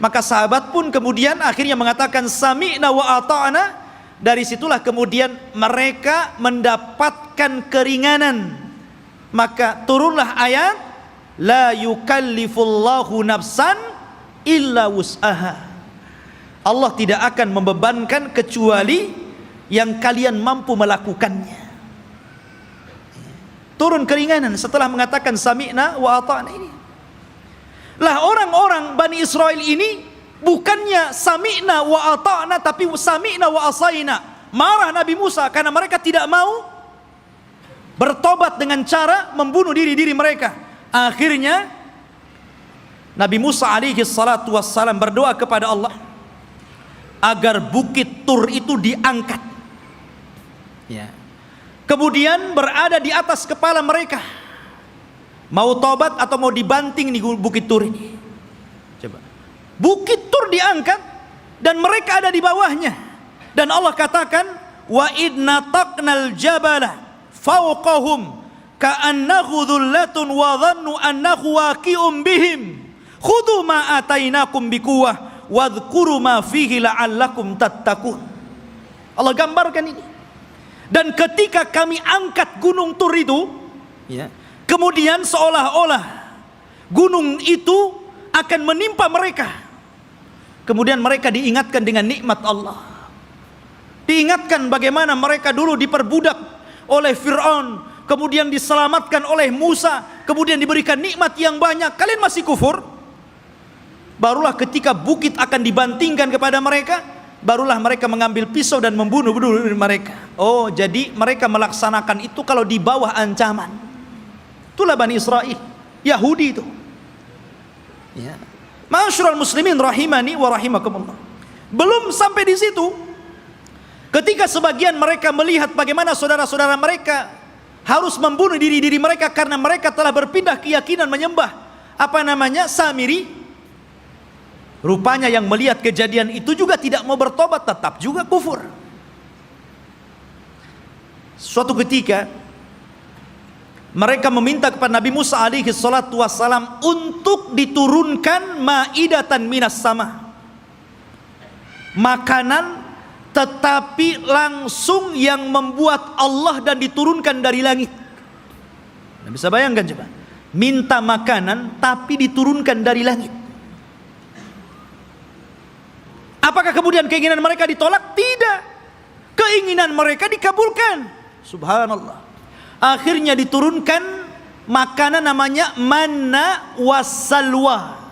Maka sahabat pun kemudian akhirnya mengatakan sami'na wa ata'na. Dari situlah kemudian mereka mendapatkan keringanan. Maka turunlah ayat la yukallifullahu nafsan illa wus'aha. Allah tidak akan membebankan kecuali yang kalian mampu melakukannya. Turun keringanan setelah mengatakan sami'na wa ata'na ini. Lah orang-orang Bani Israel ini bukannya sami'na wa ata'na tapi sami'na wa asaina. Marah Nabi Musa karena mereka tidak mau bertobat dengan cara membunuh diri-diri mereka. Akhirnya Nabi Musa alaihi salatu wassalam berdoa kepada Allah agar bukit Tur itu diangkat. Kemudian berada di atas kepala mereka. Mau tobat atau mau dibanting di bukit Tur ini. Coba. Bukit Tur diangkat dan mereka ada di bawahnya. Dan Allah katakan wa idna taqnal jabala fawqahum ka'annahu dhullatun wa dhannu annahu waqi'un bihim khudhu ma atainakum biquwwah wadhkuru ma fihi la'allakum tattaqun. Allah gambarkan ini. Dan ketika kami angkat gunung Tur itu, kemudian seolah-olah gunung itu akan menimpa mereka. Kemudian mereka diingatkan dengan nikmat Allah. Diingatkan bagaimana mereka dulu diperbudak oleh Fir'aun, kemudian diselamatkan oleh Musa, kemudian diberikan nikmat yang banyak. Kalian masih kufur? Barulah ketika bukit akan dibantingkan kepada mereka, barulah mereka mengambil pisau dan membunuh mereka. Oh, jadi mereka melaksanakan itu kalau di bawah ancaman. Itulah Bani Israel, Yahudi itu. Ma'asyiral muslimin rahimani wa rahimakumullah. Belum sampai di situ. Ketika sebagian mereka melihat bagaimana saudara-saudara mereka harus membunuh diri-diri mereka karena mereka telah berpindah keyakinan menyembah Samiri. Rupanya yang melihat kejadian itu juga tidak mau bertobat, tetap juga kufur. Suatu ketika mereka meminta kepada Nabi Musa alaihi salatu wassalam untuk diturunkan maidatan minas sama, makanan tetapi langsung yang membuat Allah dan diturunkan dari langit. Anda bisa bayangkan coba, minta makanan tapi diturunkan dari langit. Apakah kemudian keinginan mereka ditolak? Tidak, keinginan mereka dikabulkan. Subhanallah. Akhirnya diturunkan makanan namanya manna wassalwa.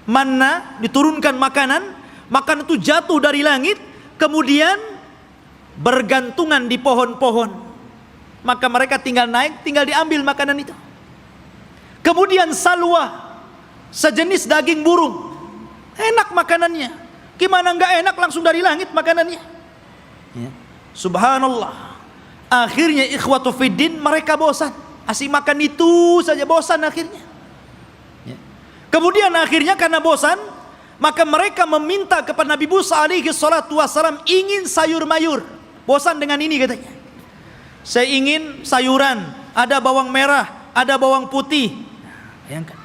Manna, diturunkan makanan itu jatuh dari langit, kemudian bergantungan di pohon-pohon. Maka mereka tinggal naik, tinggal diambil makanan itu. Kemudian salwa, sejenis daging burung, enak makanannya. Gimana enggak enak, langsung dari langit makanannya. Ya. Subhanallah. Akhirnya ikhwatu fiddin, mereka bosan. Asik makan itu saja, bosan akhirnya. Ya. Kemudian akhirnya karena bosan, maka mereka meminta kepada Nabi Musa alaihi salatu wassalam, ingin sayur mayur. Bosan dengan ini katanya. Saya ingin sayuran, ada bawang merah, ada bawang putih. Bayangkan.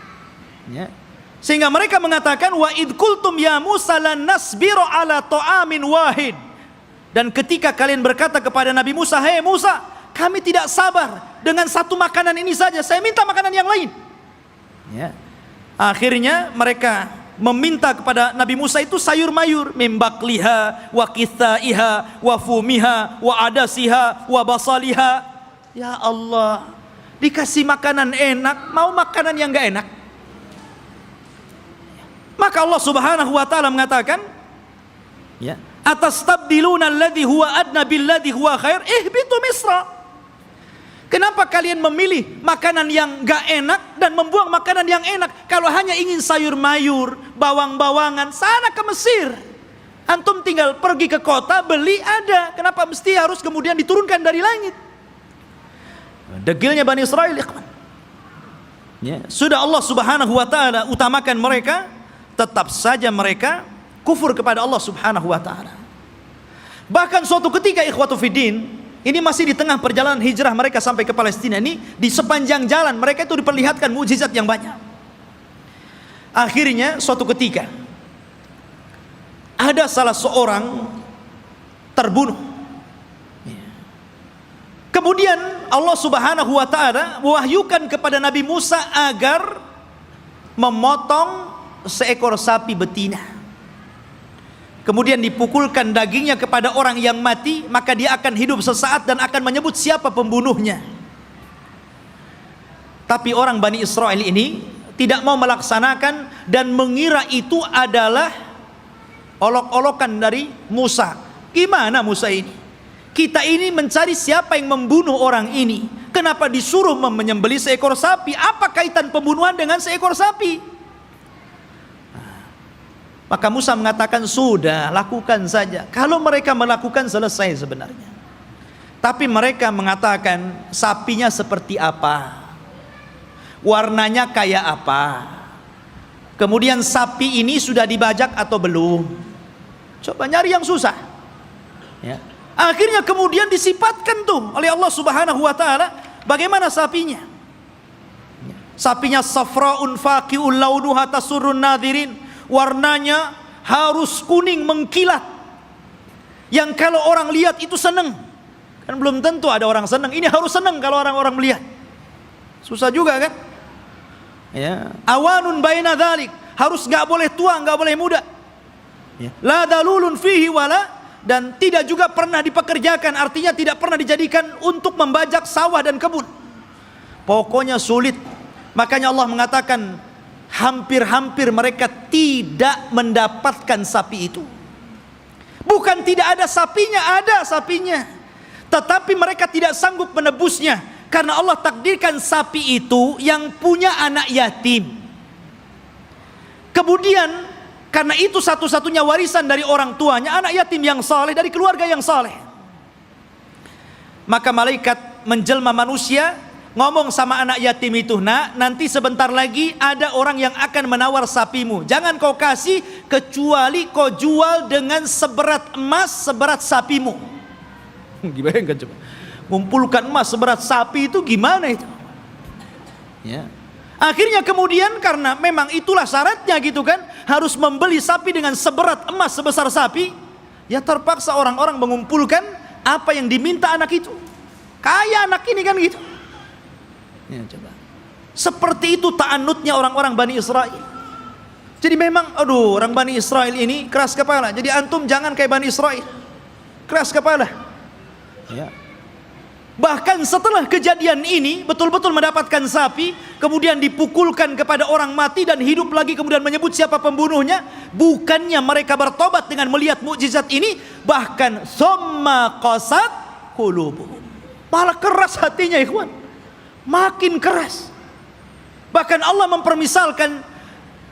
Ya. Sehingga mereka mengatakan, wa id qultum ya Musa lan nasbiru ala ta'amin wahid. Dan ketika kalian berkata kepada Nabi Musa, "Hei Musa, kami tidak sabar dengan satu makanan ini saja. Saya minta makanan yang lain." Ya. Akhirnya mereka meminta kepada Nabi Musa itu sayur mayur, mimbakliha wa kithaiha wa fumiha wa adasiha wa basaliha. Ya Allah, dikasih makanan enak, mau makanan yang enggak enak. Maka Allah Subhanahu wa taala mengatakan, ya, atastabdiluna alladhi huwa adna billadhi huwa khair, ihbitu misra. Kenapa kalian memilih makanan yang enggak enak dan membuang makanan yang enak? Kalau hanya ingin sayur mayur, bawang-bawangan, sana ke Mesir. Antum tinggal pergi ke kota, beli ada. Kenapa mesti harus kemudian diturunkan dari langit? Degilnya Bani Israel, ikhwan. Ya, sudah Allah Subhanahu wa taala utamakan mereka, tetap saja mereka kufur kepada Allah Subhanahu wa taala. Bahkan suatu ketika ikhwatu fiddin, ini masih di tengah perjalanan hijrah mereka sampai ke Palestina ini, di sepanjang jalan mereka itu diperlihatkan mukjizat yang banyak. Akhirnya suatu ketika ada salah seorang terbunuh. Kemudian Allah Subhanahu wa taala mewahyukan kepada Nabi Musa agar memotong seekor sapi betina. Kemudian dipukulkan dagingnya kepada orang yang mati, maka dia akan hidup sesaat dan akan menyebut siapa pembunuhnya. Tapi orang Bani Israel ini tidak mau melaksanakan dan mengira itu adalah olok-olokan dari Musa. Gimana Musa ini? Kita ini mencari siapa yang membunuh orang ini. Kenapa disuruh menyembelih seekor sapi? Apa kaitan pembunuhan dengan seekor sapi? Maka Musa mengatakan, sudah, lakukan saja. Kalau mereka melakukan, selesai sebenarnya. Tapi mereka mengatakan, sapinya seperti apa? Warnanya kayak apa? Kemudian sapi ini sudah dibajak atau belum? Coba nyari yang susah. Ya. Akhirnya kemudian disifatkan tuh oleh Allah Subhanahu wa taala bagaimana sapinya. Sapinya safraun faqi'ul launuha tasurrun nadirin. Warnanya harus kuning mengkilat, yang kalau orang lihat itu senang. Kan belum tentu ada orang senang, ini harus senang kalau orang-orang melihat. Susah juga kan? Ya. Awanun baina dzalik, harus nggak boleh tua, nggak boleh muda. Ya. La dalulun fihi wala, dan tidak juga pernah dipekerjakan, artinya tidak pernah dijadikan untuk membajak sawah dan kebun. Pokoknya sulit. Makanya Allah mengatakan, hampir-hampir mereka tidak mendapatkan sapi itu. Bukan tidak ada sapinya, ada sapinya. Tetapi mereka tidak sanggup menebusnya, karena Allah takdirkan sapi itu yang punya anak yatim. Kemudian karena itu satu-satunya warisan dari orang tuanya, anak yatim yang saleh, dari keluarga yang saleh. Maka malaikat menjelma manusia, ngomong sama anak yatim itu, nak, nanti sebentar lagi ada orang yang akan menawar sapimu. Jangan kau kasih kecuali kau jual dengan seberat emas seberat sapimu. Gimana kan coba? Ngumpulkan emas seberat sapi itu gimana itu? Ya. Akhirnya kemudian karena memang itulah syaratnya gitu kan, harus membeli sapi dengan seberat emas sebesar sapi, ya terpaksa orang-orang mengumpulkan apa yang diminta anak itu. Kaya anak ini kan gitu. Ya, coba. Seperti itu ta'annutnya orang-orang Bani Israel. Jadi memang, aduh, orang Bani Israel ini keras kepala. Jadi antum jangan kayak Bani Israel, keras kepala. Ya. Bahkan setelah kejadian ini betul-betul mendapatkan sapi, kemudian dipukulkan kepada orang mati dan hidup lagi, kemudian menyebut siapa pembunuhnya. Bukannya mereka bertobat dengan melihat mukjizat ini, bahkan summa qasat qulubuhum, malah keras hatinya ikhwan, makin keras. Bahkan Allah mempermisalkan,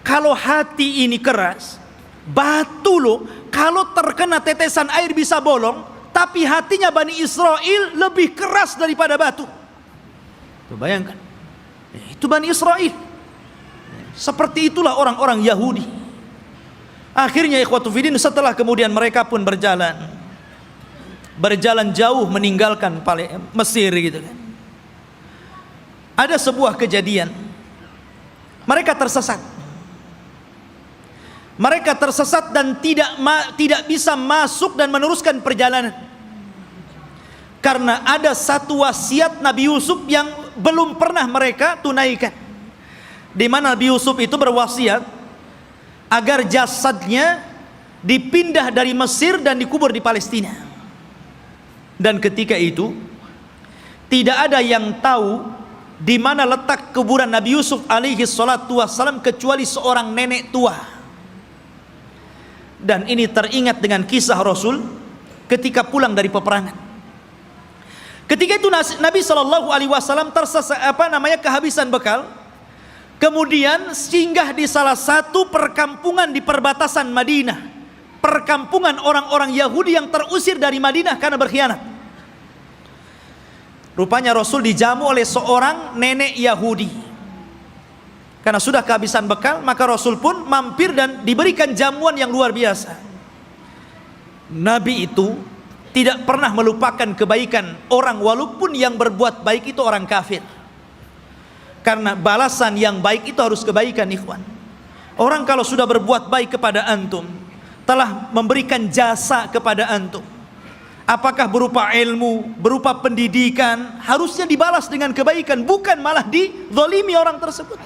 kalau hati ini keras, batu loh, kalau terkena tetesan air bisa bolong. Tapi hatinya Bani Israel lebih keras daripada batu. Tuh, bayangkan, itu Bani Israel. Seperti itulah orang-orang Yahudi. Akhirnya ikhwatu fiddin, setelah kemudian mereka pun berjalan jauh meninggalkan Mesir gitu kan. Ada sebuah kejadian, mereka tersesat. Mereka tersesat dan tidak bisa masuk dan meneruskan perjalanan. Karena ada satu wasiat Nabi Yusuf yang belum pernah mereka tunaikan, di mana Nabi Yusuf itu berwasiat agar jasadnya dipindah dari Mesir dan dikubur di Palestina. Dan ketika itu tidak ada yang tahu di mana letak kuburan Nabi Yusuf alaihi salatu wassalam kecuali seorang nenek tua. Dan ini teringat dengan kisah Rasul ketika pulang dari peperangan. Ketika itu Nabi Shallallahu Alaihi Wasallam kehabisan bekal, kemudian singgah di salah satu perkampungan di perbatasan Madinah, perkampungan orang-orang Yahudi yang terusir dari Madinah karena berkhianat. Rupanya Rasul dijamu oleh seorang nenek Yahudi. Karena sudah kehabisan bekal, maka Rasul pun mampir dan diberikan jamuan yang luar biasa. Nabi itu tidak pernah melupakan kebaikan orang, walaupun yang berbuat baik itu orang kafir. Karena balasan yang baik itu harus kebaikan ikhwan. Orang kalau sudah berbuat baik kepada antum, telah memberikan jasa kepada antum, apakah berupa ilmu, berupa pendidikan, harusnya dibalas dengan kebaikan, bukan malah dizalimi orang tersebut.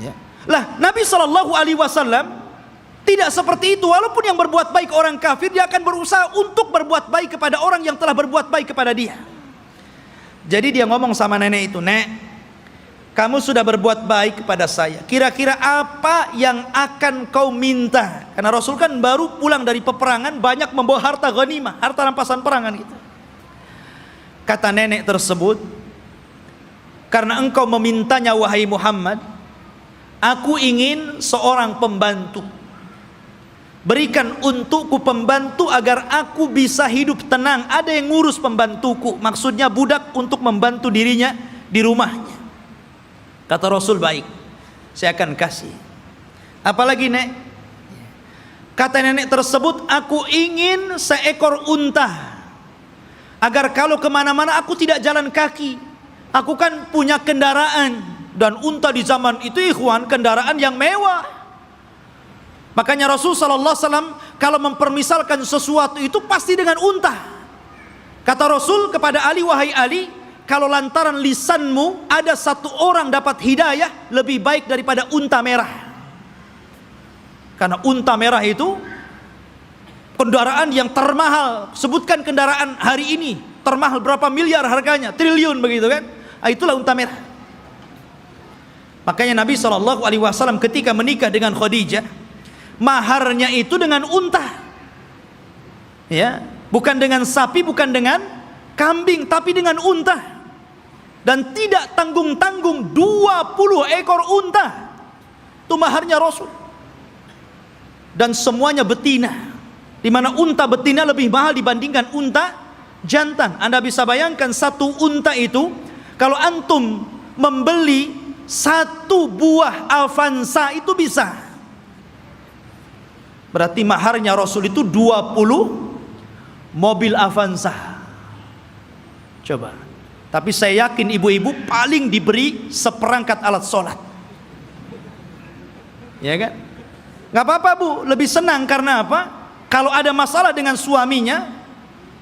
Ya. Lah Nabi SAW tidak seperti itu. Walaupun yang berbuat baik orang kafir, dia akan berusaha untuk berbuat baik kepada orang yang telah berbuat baik kepada dia. Jadi dia ngomong sama nenek itu, "Nek, kamu sudah berbuat baik kepada saya. Kira-kira apa yang akan kau minta?" Karena Rasul kan baru pulang dari peperangan, banyak membawa harta ghanimah, harta rampasan perangan gitu. Kata nenek tersebut, "Karena engkau memintanya wahai Muhammad, aku ingin seorang pembantu. Berikan untukku pembantu agar aku bisa hidup tenang. Ada yang ngurus pembantuku." Maksudnya budak untuk membantu dirinya di rumahnya. Kata Rasul, "Baik, saya akan kasih. Apalagi nek?" Kata nenek tersebut, "Aku ingin seekor unta, agar kalau kemana-mana aku tidak jalan kaki. Aku kan punya kendaraan, dan unta di zaman itu ikhwan kendaraan yang mewah." Makanya Rasul sallallahu alaihi wasallam kalau mempermisalkan sesuatu itu pasti dengan unta. Kata Rasul kepada Ali, "Wahai Ali, kalau lantaran lisanmu ada satu orang dapat hidayah, lebih baik daripada unta merah." Karena unta merah itu kendaraan yang termahal. Sebutkan kendaraan hari ini termahal berapa miliar harganya, triliun begitu kan. Itulah unta merah. Makanya Nabi SAW ketika menikah dengan Khadijah, maharnya itu dengan unta, ya, bukan dengan sapi, bukan dengan kambing, tapi dengan unta. Dan tidak tanggung-tanggung, 20 ekor unta itu maharnya Rasul. Dan semuanya betina, di mana unta betina lebih mahal dibandingkan unta jantan. Anda bisa bayangkan satu unta itu, kalau antum membeli satu buah Avanza itu bisa. Berarti maharnya Rasul itu 20 mobil Avanza. Coba. Tapi saya yakin ibu-ibu paling diberi seperangkat alat sholat. Ya kan? Gak apa-apa bu, lebih senang. Karena apa? Kalau ada masalah dengan suaminya,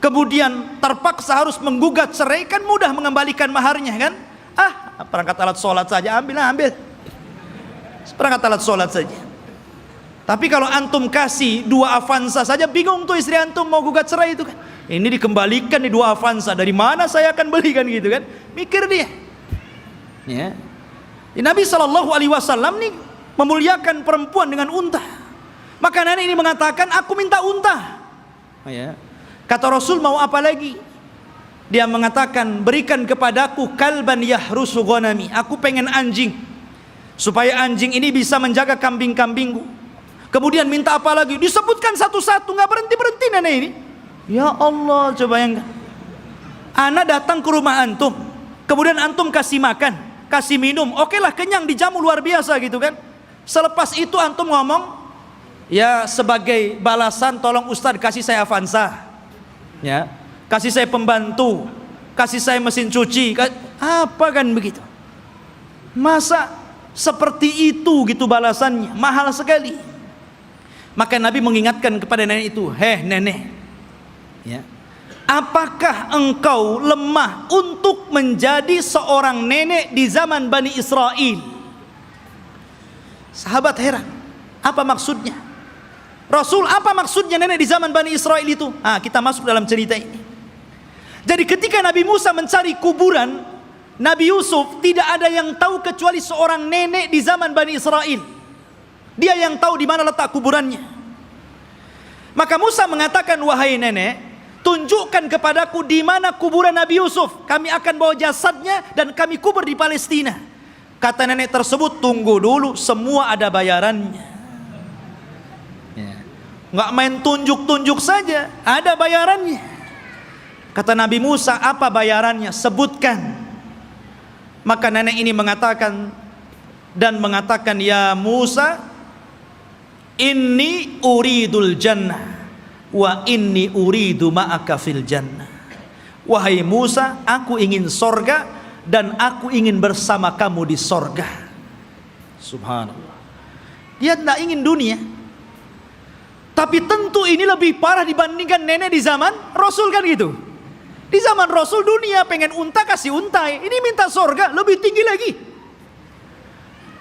kemudian terpaksa harus menggugat cerai, kan mudah mengembalikan maharnya kan? Perangkat alat sholat saja, ambil. Perangkat alat sholat saja. Tapi kalau antum kasih 2 Avanza saja, bingung tuh istri antum mau gugat cerai itu kan. Ini dikembalikan di 2 Avanza, dari mana saya akan belikan gitu kan? Mikir dia. Ya. Nabi SAW nih memuliakan perempuan dengan unta. Maka nenek ini mengatakan, aku minta unta. Ya. Kata Rasul, mau apa lagi? Dia mengatakan, berikan kepadaku kalban yahrusu ghanami. Aku pengen anjing, supaya anjing ini bisa menjaga kambing-kambingku. Kemudian minta apa lagi? Disebutkan satu-satu, nggak berhenti-berhenti nenek ini. Ya Allah, coba yang anak datang ke rumah antum, kemudian antum kasih makan, kasih minum, oke lah, kenyang, dijamu luar biasa gitu kan. Selepas itu antum ngomong, ya sebagai balasan tolong Ustadz kasih saya Avanza, ya, kasih saya pembantu, kasih saya mesin cuci, apa kan begitu? Masa seperti itu gitu balasannya? Mahal sekali. Maka Nabi mengingatkan kepada nenek itu, heh nenek, ya, apakah engkau lemah untuk menjadi seorang nenek di zaman Bani Israel? Sahabat heran, apa maksudnya? Rasul, apa maksudnya nenek di zaman Bani Israel itu? Kita masuk dalam cerita ini. Jadi ketika Nabi Musa mencari kuburan Nabi Yusuf, tidak ada yang tahu kecuali seorang nenek di zaman Bani Israel. Dia yang tahu di mana letak kuburannya. Maka Musa mengatakan, wahai nenek, tunjukkan kepadaku di mana kuburan Nabi Yusuf. Kami akan bawa jasadnya dan kami kubur di Palestina. Kata nenek tersebut, tunggu dulu, semua ada bayarannya. Nggak main tunjuk-tunjuk saja, ada bayarannya. Kata Nabi Musa, apa bayarannya? Sebutkan. Maka nenek ini mengatakan ya Musa, inni uridul jannah wa inni uridu ma'aka fil jannah. Wahai Musa, aku ingin sorga dan aku ingin bersama kamu di sorga. Subhanallah. Dia tidak ingin dunia. Tapi tentu ini lebih parah dibandingkan nenek di zaman Rasul kan gitu. Di zaman Rasul dunia, pengen unta kasih untai, ini minta sorga lebih tinggi lagi.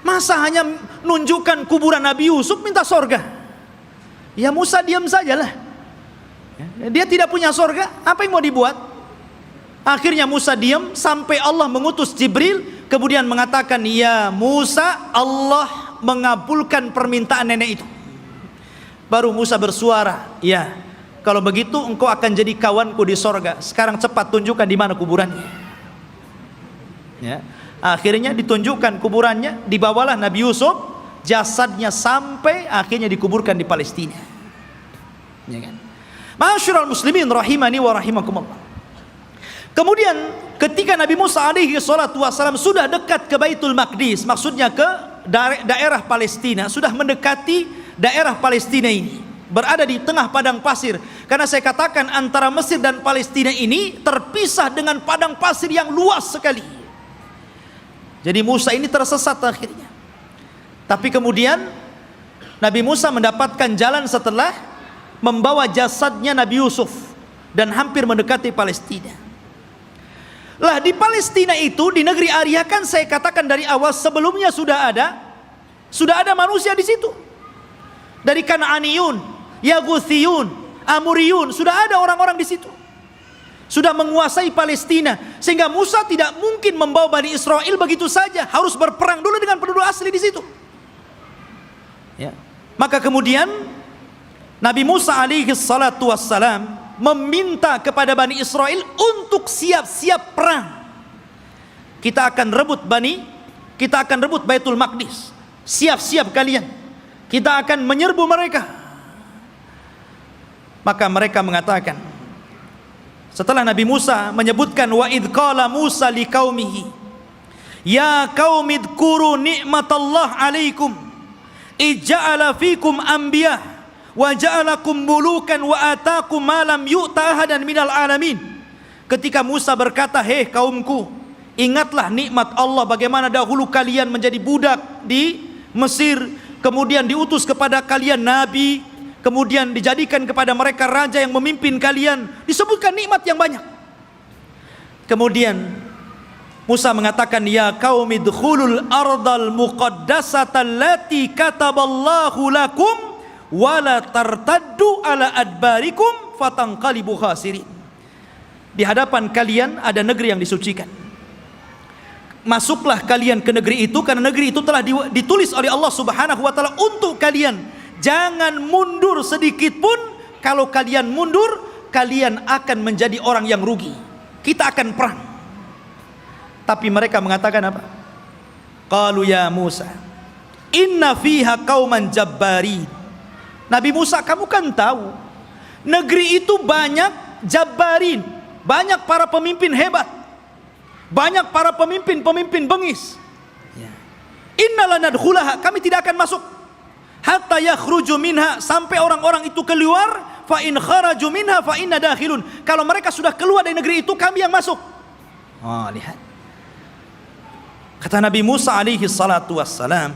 Masa hanya nunjukkan kuburan Nabi Yusuf minta sorga? Ya Musa diam sajalah. Dia tidak punya sorga, apa yang mau dibuat? Akhirnya Musa diam sampai Allah mengutus Jibril, kemudian mengatakan, ya Musa, Allah mengabulkan permintaan nenek itu. Baru Musa bersuara, ya, kalau begitu engkau akan jadi kawanku di sorga. Sekarang cepat tunjukkan di mana kuburannya. Ya. Akhirnya ditunjukkan kuburannya, dibawalah Nabi Yusuf, jasadnya sampai akhirnya dikuburkan di Palestina. Ya kan? Ma'asyiral muslimin rahimani wa rahimakumullah. Kemudian ketika Nabi Musa alaihi salatu wassalam sudah dekat ke Baitul Maqdis, maksudnya ke daerah Palestina, sudah mendekati daerah Palestina ini, berada di tengah padang pasir. Karena saya katakan antara Mesir dan Palestina ini terpisah dengan padang pasir yang luas sekali. Jadi Musa ini tersesat akhirnya. Tapi kemudian Nabi Musa mendapatkan jalan setelah membawa jasadnya Nabi Yusuf dan hampir mendekati Palestina. Lah di Palestina itu, di negeri Arya, kan saya katakan dari awal sebelumnya sudah ada manusia di situ. Dari Kan'aniyun, Yaguthiyun, Amuriyun, sudah ada orang-orang di situ. Sudah menguasai Palestina, sehingga Musa tidak mungkin membawa Bani Israel begitu saja, harus berperang dulu dengan penduduk asli di situ. Ya. Maka kemudian Nabi Musa alaihi salatu wassalam meminta kepada Bani Israel untuk siap-siap perang. Kita akan rebut Baitul Maqdis. Siap-siap kalian. Kita akan menyerbu mereka. Maka mereka mengatakan, setelah Nabi Musa menyebutkan, wa idh qala Musa liqaumihi ya qaumi dzkuru ni'matallah 'alaikum ij'ala fikum anbiya wa ja'alakum mulukan wa ataakum ma lam yu'ta ahadan minal alamin. Ketika Musa berkata, hei kaumku, ingatlah nikmat Allah, bagaimana dahulu kalian menjadi budak di Mesir, kemudian diutus kepada kalian nabi, kemudian dijadikan kepada mereka raja yang memimpin kalian, disebutkan nikmat yang banyak. Kemudian Musa mengatakan, ya qaumi dkhulul ardal muqaddasata allati kataballahu lakum wala tartaddu ala adbarikum fatanqalibu khasirin. di hadapan kalian ada negeri yang disucikan. Masuklah kalian ke negeri itu, karena negeri itu telah ditulis oleh Allah Subhanahu wa taala untuk kalian. Jangan mundur sedikit pun. Kalau kalian mundur, kalian akan menjadi orang yang rugi. Kita akan perang. Tapi mereka mengatakan apa? Qalu ya Musa, inna fiha qauman jabbarin. Nabi Musa, kamu kan tahu negeri itu banyak jabbarin, banyak para pemimpin hebat, banyak para pemimpin bengis. Inna lanadkhulaha, kami tidak akan masuk hatta yakhruju minha, sampai orang-orang itu keluar. Fa in kharaju minha fa inna dakhilun, kalau mereka sudah keluar dari negeri itu, kami yang masuk. Lihat, kata Nabi Musa alaihi salatu wassalam,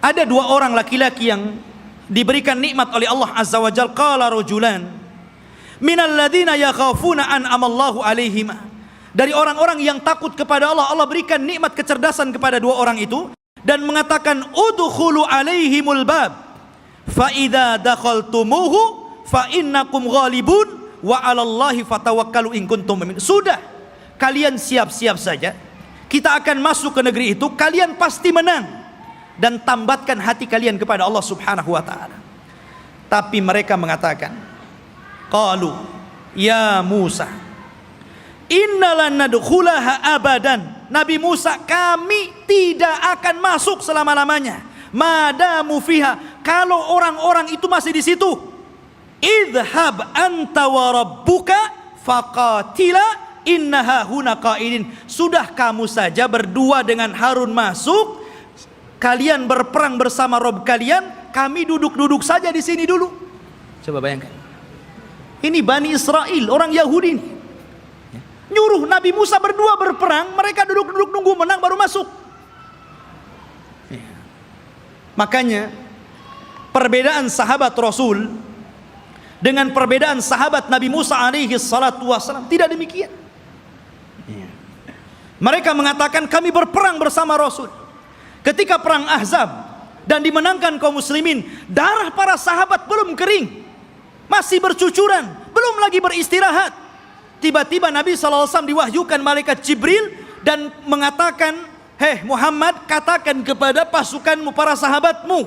ada dua orang laki-laki yang diberikan nikmat oleh Allah azza wa jalla. Qala rajulan minal ladzina yakhafuna an amallahu alaihima, dari orang-orang yang takut kepada Allah, Allah berikan nikmat kecerdasan kepada dua orang itu, dan mengatakan udkhulu alaihimul bab fa idza dakhaltumuhu fa innakum ghalibun wa 'alallahi fatawakkalu in kuntum mu'minin. Sudah, kalian siap-siap saja, kita akan masuk ke negeri itu, kalian pasti menang, dan tambatkan hati kalian kepada Allah Subhanahu wa taala. Tapi mereka mengatakan, qalu ya Musa innalan nadkhulaha abadan. Nabi Musa, kami tidak akan masuk selama-lamanya. Madamu fiha, kalau orang-orang itu masih di situ. Idhab anta wa rabbuka faqatila innaha huna qaidin. Sudah, kamu saja berdua dengan Harun masuk, kalian berperang bersama Rob kalian, kami duduk-duduk saja di sini dulu. Coba bayangkan, ini Bani Israel, orang Yahudi ini, nyuruh Nabi Musa berdua berperang, mereka duduk-duduk nunggu menang baru masuk. Makanya perbedaan sahabat Rasul dengan perbedaan sahabat Nabi Musa alaihi salatu wassalam tidak demikian. Mereka mengatakan kami berperang bersama Rasul. Ketika perang Ahzab dan dimenangkan kaum muslimin, darah para sahabat belum kering, masih bercucuran, belum lagi beristirahat. Tiba-tiba Nabi SAW diwahyukan malaikat Jibril dan mengatakan, hei Muhammad, katakan kepada pasukanmu, para sahabatmu,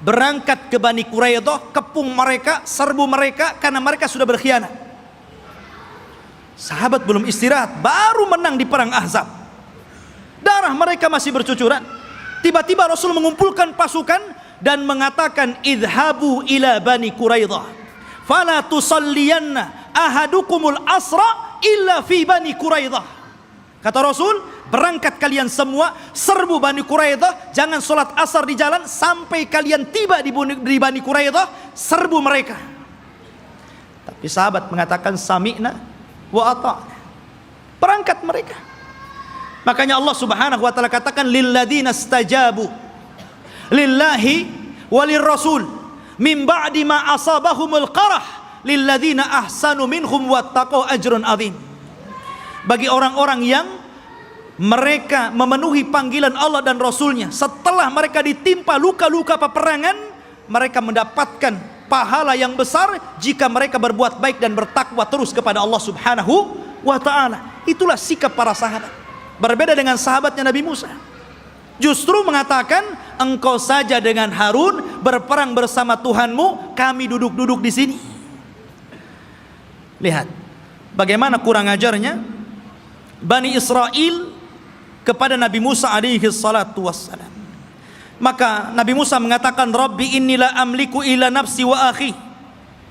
berangkat ke Bani Quraidah, kepung mereka, serbu mereka, karena mereka sudah berkhianat. Sahabat belum istirahat, baru menang di perang Ahzab, darah mereka masih bercucuran. Tiba-tiba Rasul mengumpulkan pasukan dan mengatakan, idhabu ila Bani Quraidah fala tusalliyanna ahadukumul asra illa fi Bani Quraidah. Kata Rasul, berangkat kalian semua, serbu Bani Quraidah, jangan sholat asar di jalan sampai kalian tiba di Bani Quraidah, serbu mereka. Tapi sahabat mengatakan sami'na wa ata'na, berangkat mereka. Makanya Allah Subhanahu wa taala katakan lilladzina stajabu lillahi walir rasul min ba'di ma asabahumul qarah lilladzina ahsanu minhum wattaqau ajrun adzim. Bagi orang-orang yang mereka memenuhi panggilan Allah dan Rasulnya, setelah mereka ditimpa luka-luka peperangan, mereka mendapatkan pahala yang besar jika mereka berbuat baik dan bertakwa terus kepada Allah Subhanahu wa ta'ala. Itulah sikap para sahabat, berbeda dengan sahabatnya Nabi Musa. Justru mengatakan, engkau saja dengan Harun berperang bersama Tuhanmu, kami duduk-duduk di sini. Lihat bagaimana kurang ajarnya Bani Israel kepada Nabi Musa alaihi salatu wassalam. Maka Nabi Musa mengatakan, Rabbi inni la amliku illa nafsi wa akhi.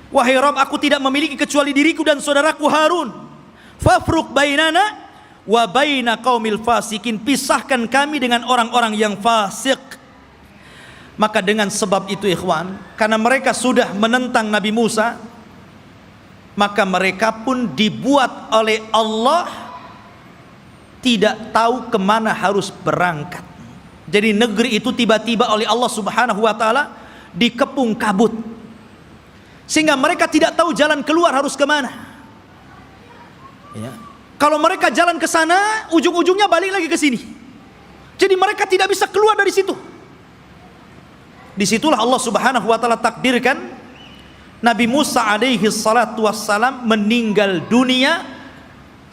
Wahai Rabb, aku tidak memiliki kecuali diriku dan saudaraku Harun. Fafruq bainana wa baina qaumil fasikin, pisahkan kami dengan orang-orang yang fasik. Maka dengan sebab itu ikhwan, karena mereka sudah menentang Nabi Musa, maka mereka pun dibuat oleh Allah tidak tahu kemana harus berangkat. Jadi negeri itu tiba-tiba oleh Allah Subhanahu wa ta'ala dikepung kabut, sehingga mereka tidak tahu jalan keluar harus kemana. Kalau mereka jalan ke sana, ujung-ujungnya balik lagi ke sini. Jadi mereka tidak bisa keluar dari situ. Disitulah Allah Subhanahu wa ta'ala takdirkan Nabi Musa alaihi salatu wassalam meninggal dunia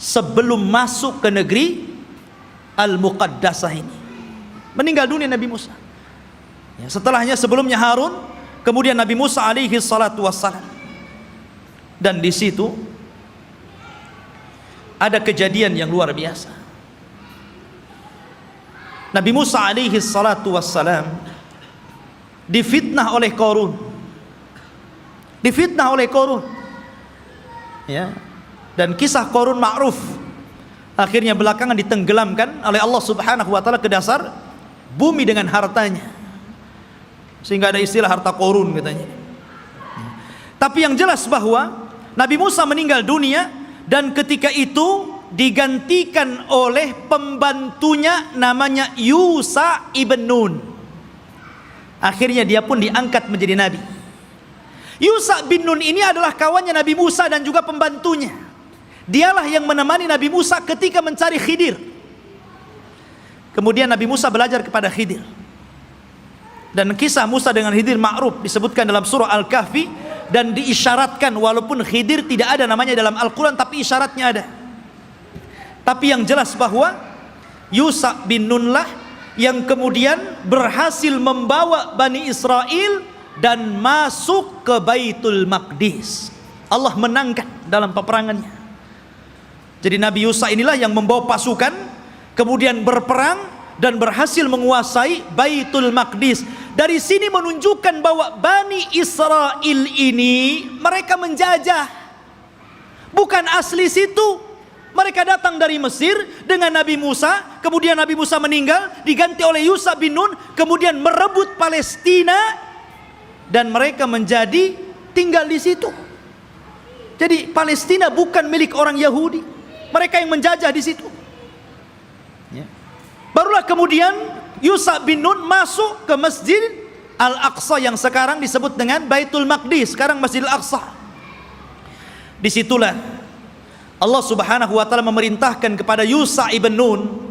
sebelum masuk ke negeri Al-Muqaddasah ini. Meninggal dunia Nabi Musa. Ya, setelahnya sebelumnya Harun, kemudian Nabi Musa alaihi salatu wassalam. Dan di situ ada kejadian yang luar biasa. Nabi Musa alaihi salatu wassalam difitnah oleh Qarun. Difitnah oleh Qarun. Ya. Dan kisah Qarun ma'ruf. Akhirnya belakangan ditenggelamkan oleh Allah Subhanahu wa taala ke dasar bumi dengan hartanya. Sehingga ada istilah harta Qarun katanya. Tapi yang jelas bahwa Nabi Musa meninggal dunia dan ketika itu digantikan oleh pembantunya namanya Yusha ibn Nun. Akhirnya dia pun diangkat menjadi nabi. Yusha bin Nun ini adalah kawannya Nabi Musa dan juga pembantunya. Dialah yang menemani Nabi Musa ketika mencari Khidir. Kemudian Nabi Musa belajar kepada Khidir. Dan kisah Musa dengan Khidir ma'ruf disebutkan dalam surah Al-Kahfi dan diisyaratkan, walaupun Khidir tidak ada namanya dalam Al-Quran tapi isyaratnya ada. Tapi yang jelas bahwa Yusha bin Nun lah yang kemudian berhasil membawa Bani Israel dan masuk ke Baitul Maqdis. Allah menangkan dalam peperangannya. Jadi Nabi Yusha inilah yang membawa pasukan kemudian berperang dan berhasil menguasai Baitul Maqdis. Dari sini menunjukkan bahwa Bani Israel ini mereka menjajah, bukan asli situ. Mereka datang dari Mesir dengan Nabi Musa, kemudian Nabi Musa meninggal, diganti oleh Yusha bin Nun, kemudian merebut Palestina dan mereka menjadi tinggal di situ. Jadi Palestina bukan milik orang Yahudi, mereka yang menjajah di situ. Ya. Barulah kemudian Yusha bin Nun masuk ke Masjid Al-Aqsa yang sekarang disebut dengan Baitul Maqdis, sekarang Masjid Al-Aqsa. Disitulah Allah Subhanahu wa taala memerintahkan kepada Yusha ibn Nun,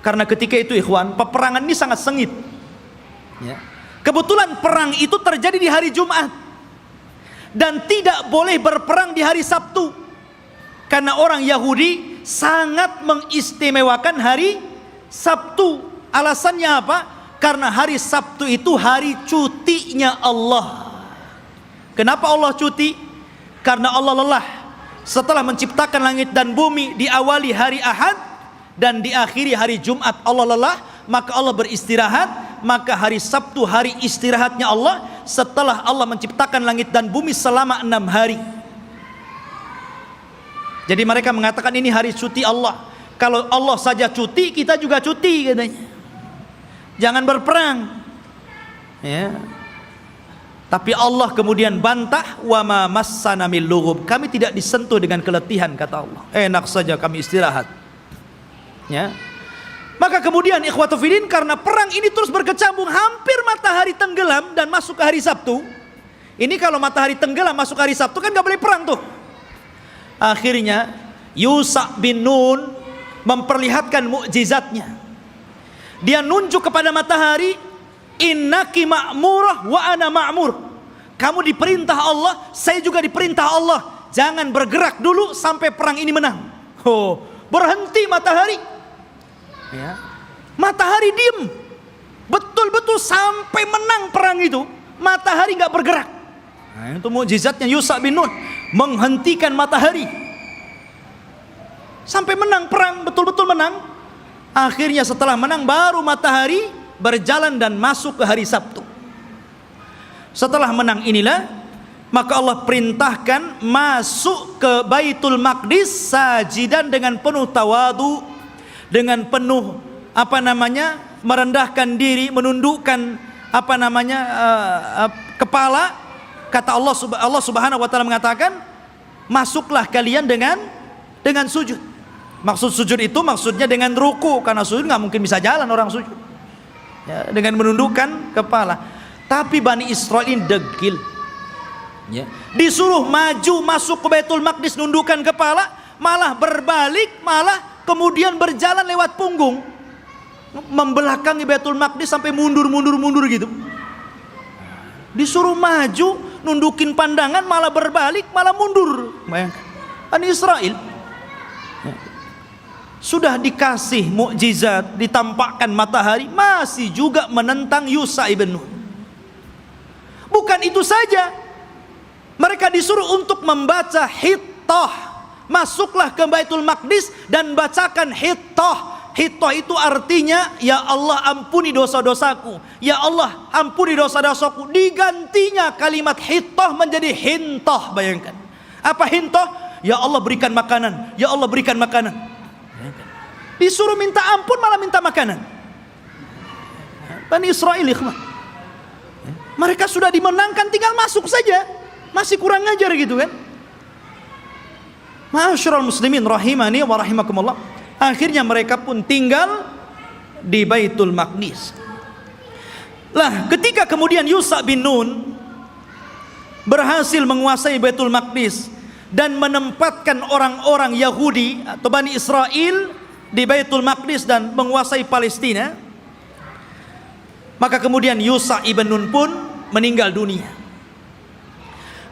karena ketika itu ikhwan, peperangan ini sangat sengit. Ya. Kebetulan perang itu terjadi di hari Jumat dan tidak boleh berperang di hari Sabtu, karena orang Yahudi sangat mengistimewakan hari Sabtu. Alasannya apa? Karena hari Sabtu itu hari cutinya Allah. Kenapa Allah cuti? Karena Allah lelah. Setelah menciptakan langit dan bumi, diawali hari Ahad dan diakhiri hari Jumat. Allah lelah, maka Allah beristirahat. Maka hari Sabtu hari istirahatnya Allah, setelah Allah menciptakan langit dan bumi selama 6 hari. Jadi mereka mengatakan ini hari cuti Allah. Kalau Allah saja cuti, kita juga cuti katanya. Jangan berperang. Ya. Tapi Allah kemudian bantah, wa ma massana min lughub. Kami tidak disentuh dengan keletihan, kata Allah. Enak saja kami istirahat. Ya. Maka kemudian ikhwatu fillah, karena perang ini terus berkecambung, hampir matahari tenggelam dan masuk ke hari Sabtu. Ini kalau matahari tenggelam masuk hari Sabtu kan gak boleh perang tuh. Akhirnya Yusha bin Nun memperlihatkan mukjizatnya. Dia nunjuk kepada matahari, innaki ma'murah wa ana ma'mur. Kamu diperintah Allah, saya juga diperintah Allah. Jangan bergerak dulu sampai perang ini menang. Oh, berhenti matahari. Ya. Matahari diem. Betul-betul sampai menang perang itu, matahari nggak bergerak. Nah, itu mukjizatnya Yusha bin Nun, menghentikan matahari. Sampai menang perang, betul-betul menang. Akhirnya setelah menang baru matahari berjalan dan masuk ke hari Sabtu. Setelah menang inilah maka Allah perintahkan masuk ke Baitul Maqdis sajidan dengan penuh tawadu, dengan penuh merendahkan diri, menundukkan kepala. Kata Allah Subhanahu wa taala mengatakan, masuklah kalian dengan sujud. Maksud sujud itu maksudnya dengan ruku, karena sujud nggak mungkin bisa jalan orang sujud. Ya, dengan menundukkan kepala. Tapi Bani Israel ini degil. Ya. Disuruh maju masuk ke Baitul Maqdis nundukkan kepala, malah berbalik, malah kemudian berjalan lewat punggung, membelakangi Baitul Maqdis sampai mundur gitu. Disuruh maju nundukin pandangan, malah berbalik, malah mundur. Bayangkan, Bani Israel sudah dikasih mukjizat, ditampakkan matahari, masih juga menentang Yusha ibn Nun. Bukan itu saja, mereka disuruh untuk membaca Hittah. Masuklah ke Baitul Maqdis dan bacakan Hittah. Hittah itu artinya, ya Allah ampuni dosa-dosaku, ya Allah ampuni dosa-dosaku. Digantinya kalimat Hittah menjadi Hintah. Bayangkan, apa Hintah? Ya Allah berikan makanan, ya Allah berikan makanan. Disuruh minta ampun malah minta makanan. Bani Israel, ikhwan, mereka sudah dimenangkan, tinggal masuk saja, masih kurang ngajar gitu kan. Ma'asyiral muslimin rahimani wa rahimakumullah. Akhirnya mereka pun tinggal di Baitul Maqdis. Lah, ketika kemudian Yusha bin Nun berhasil menguasai Baitul Maqdis dan menempatkan orang-orang Yahudi atau Bani Israel di Baitul Maqdis dan menguasai Palestina, maka kemudian Yusha ibn Nun pun meninggal dunia.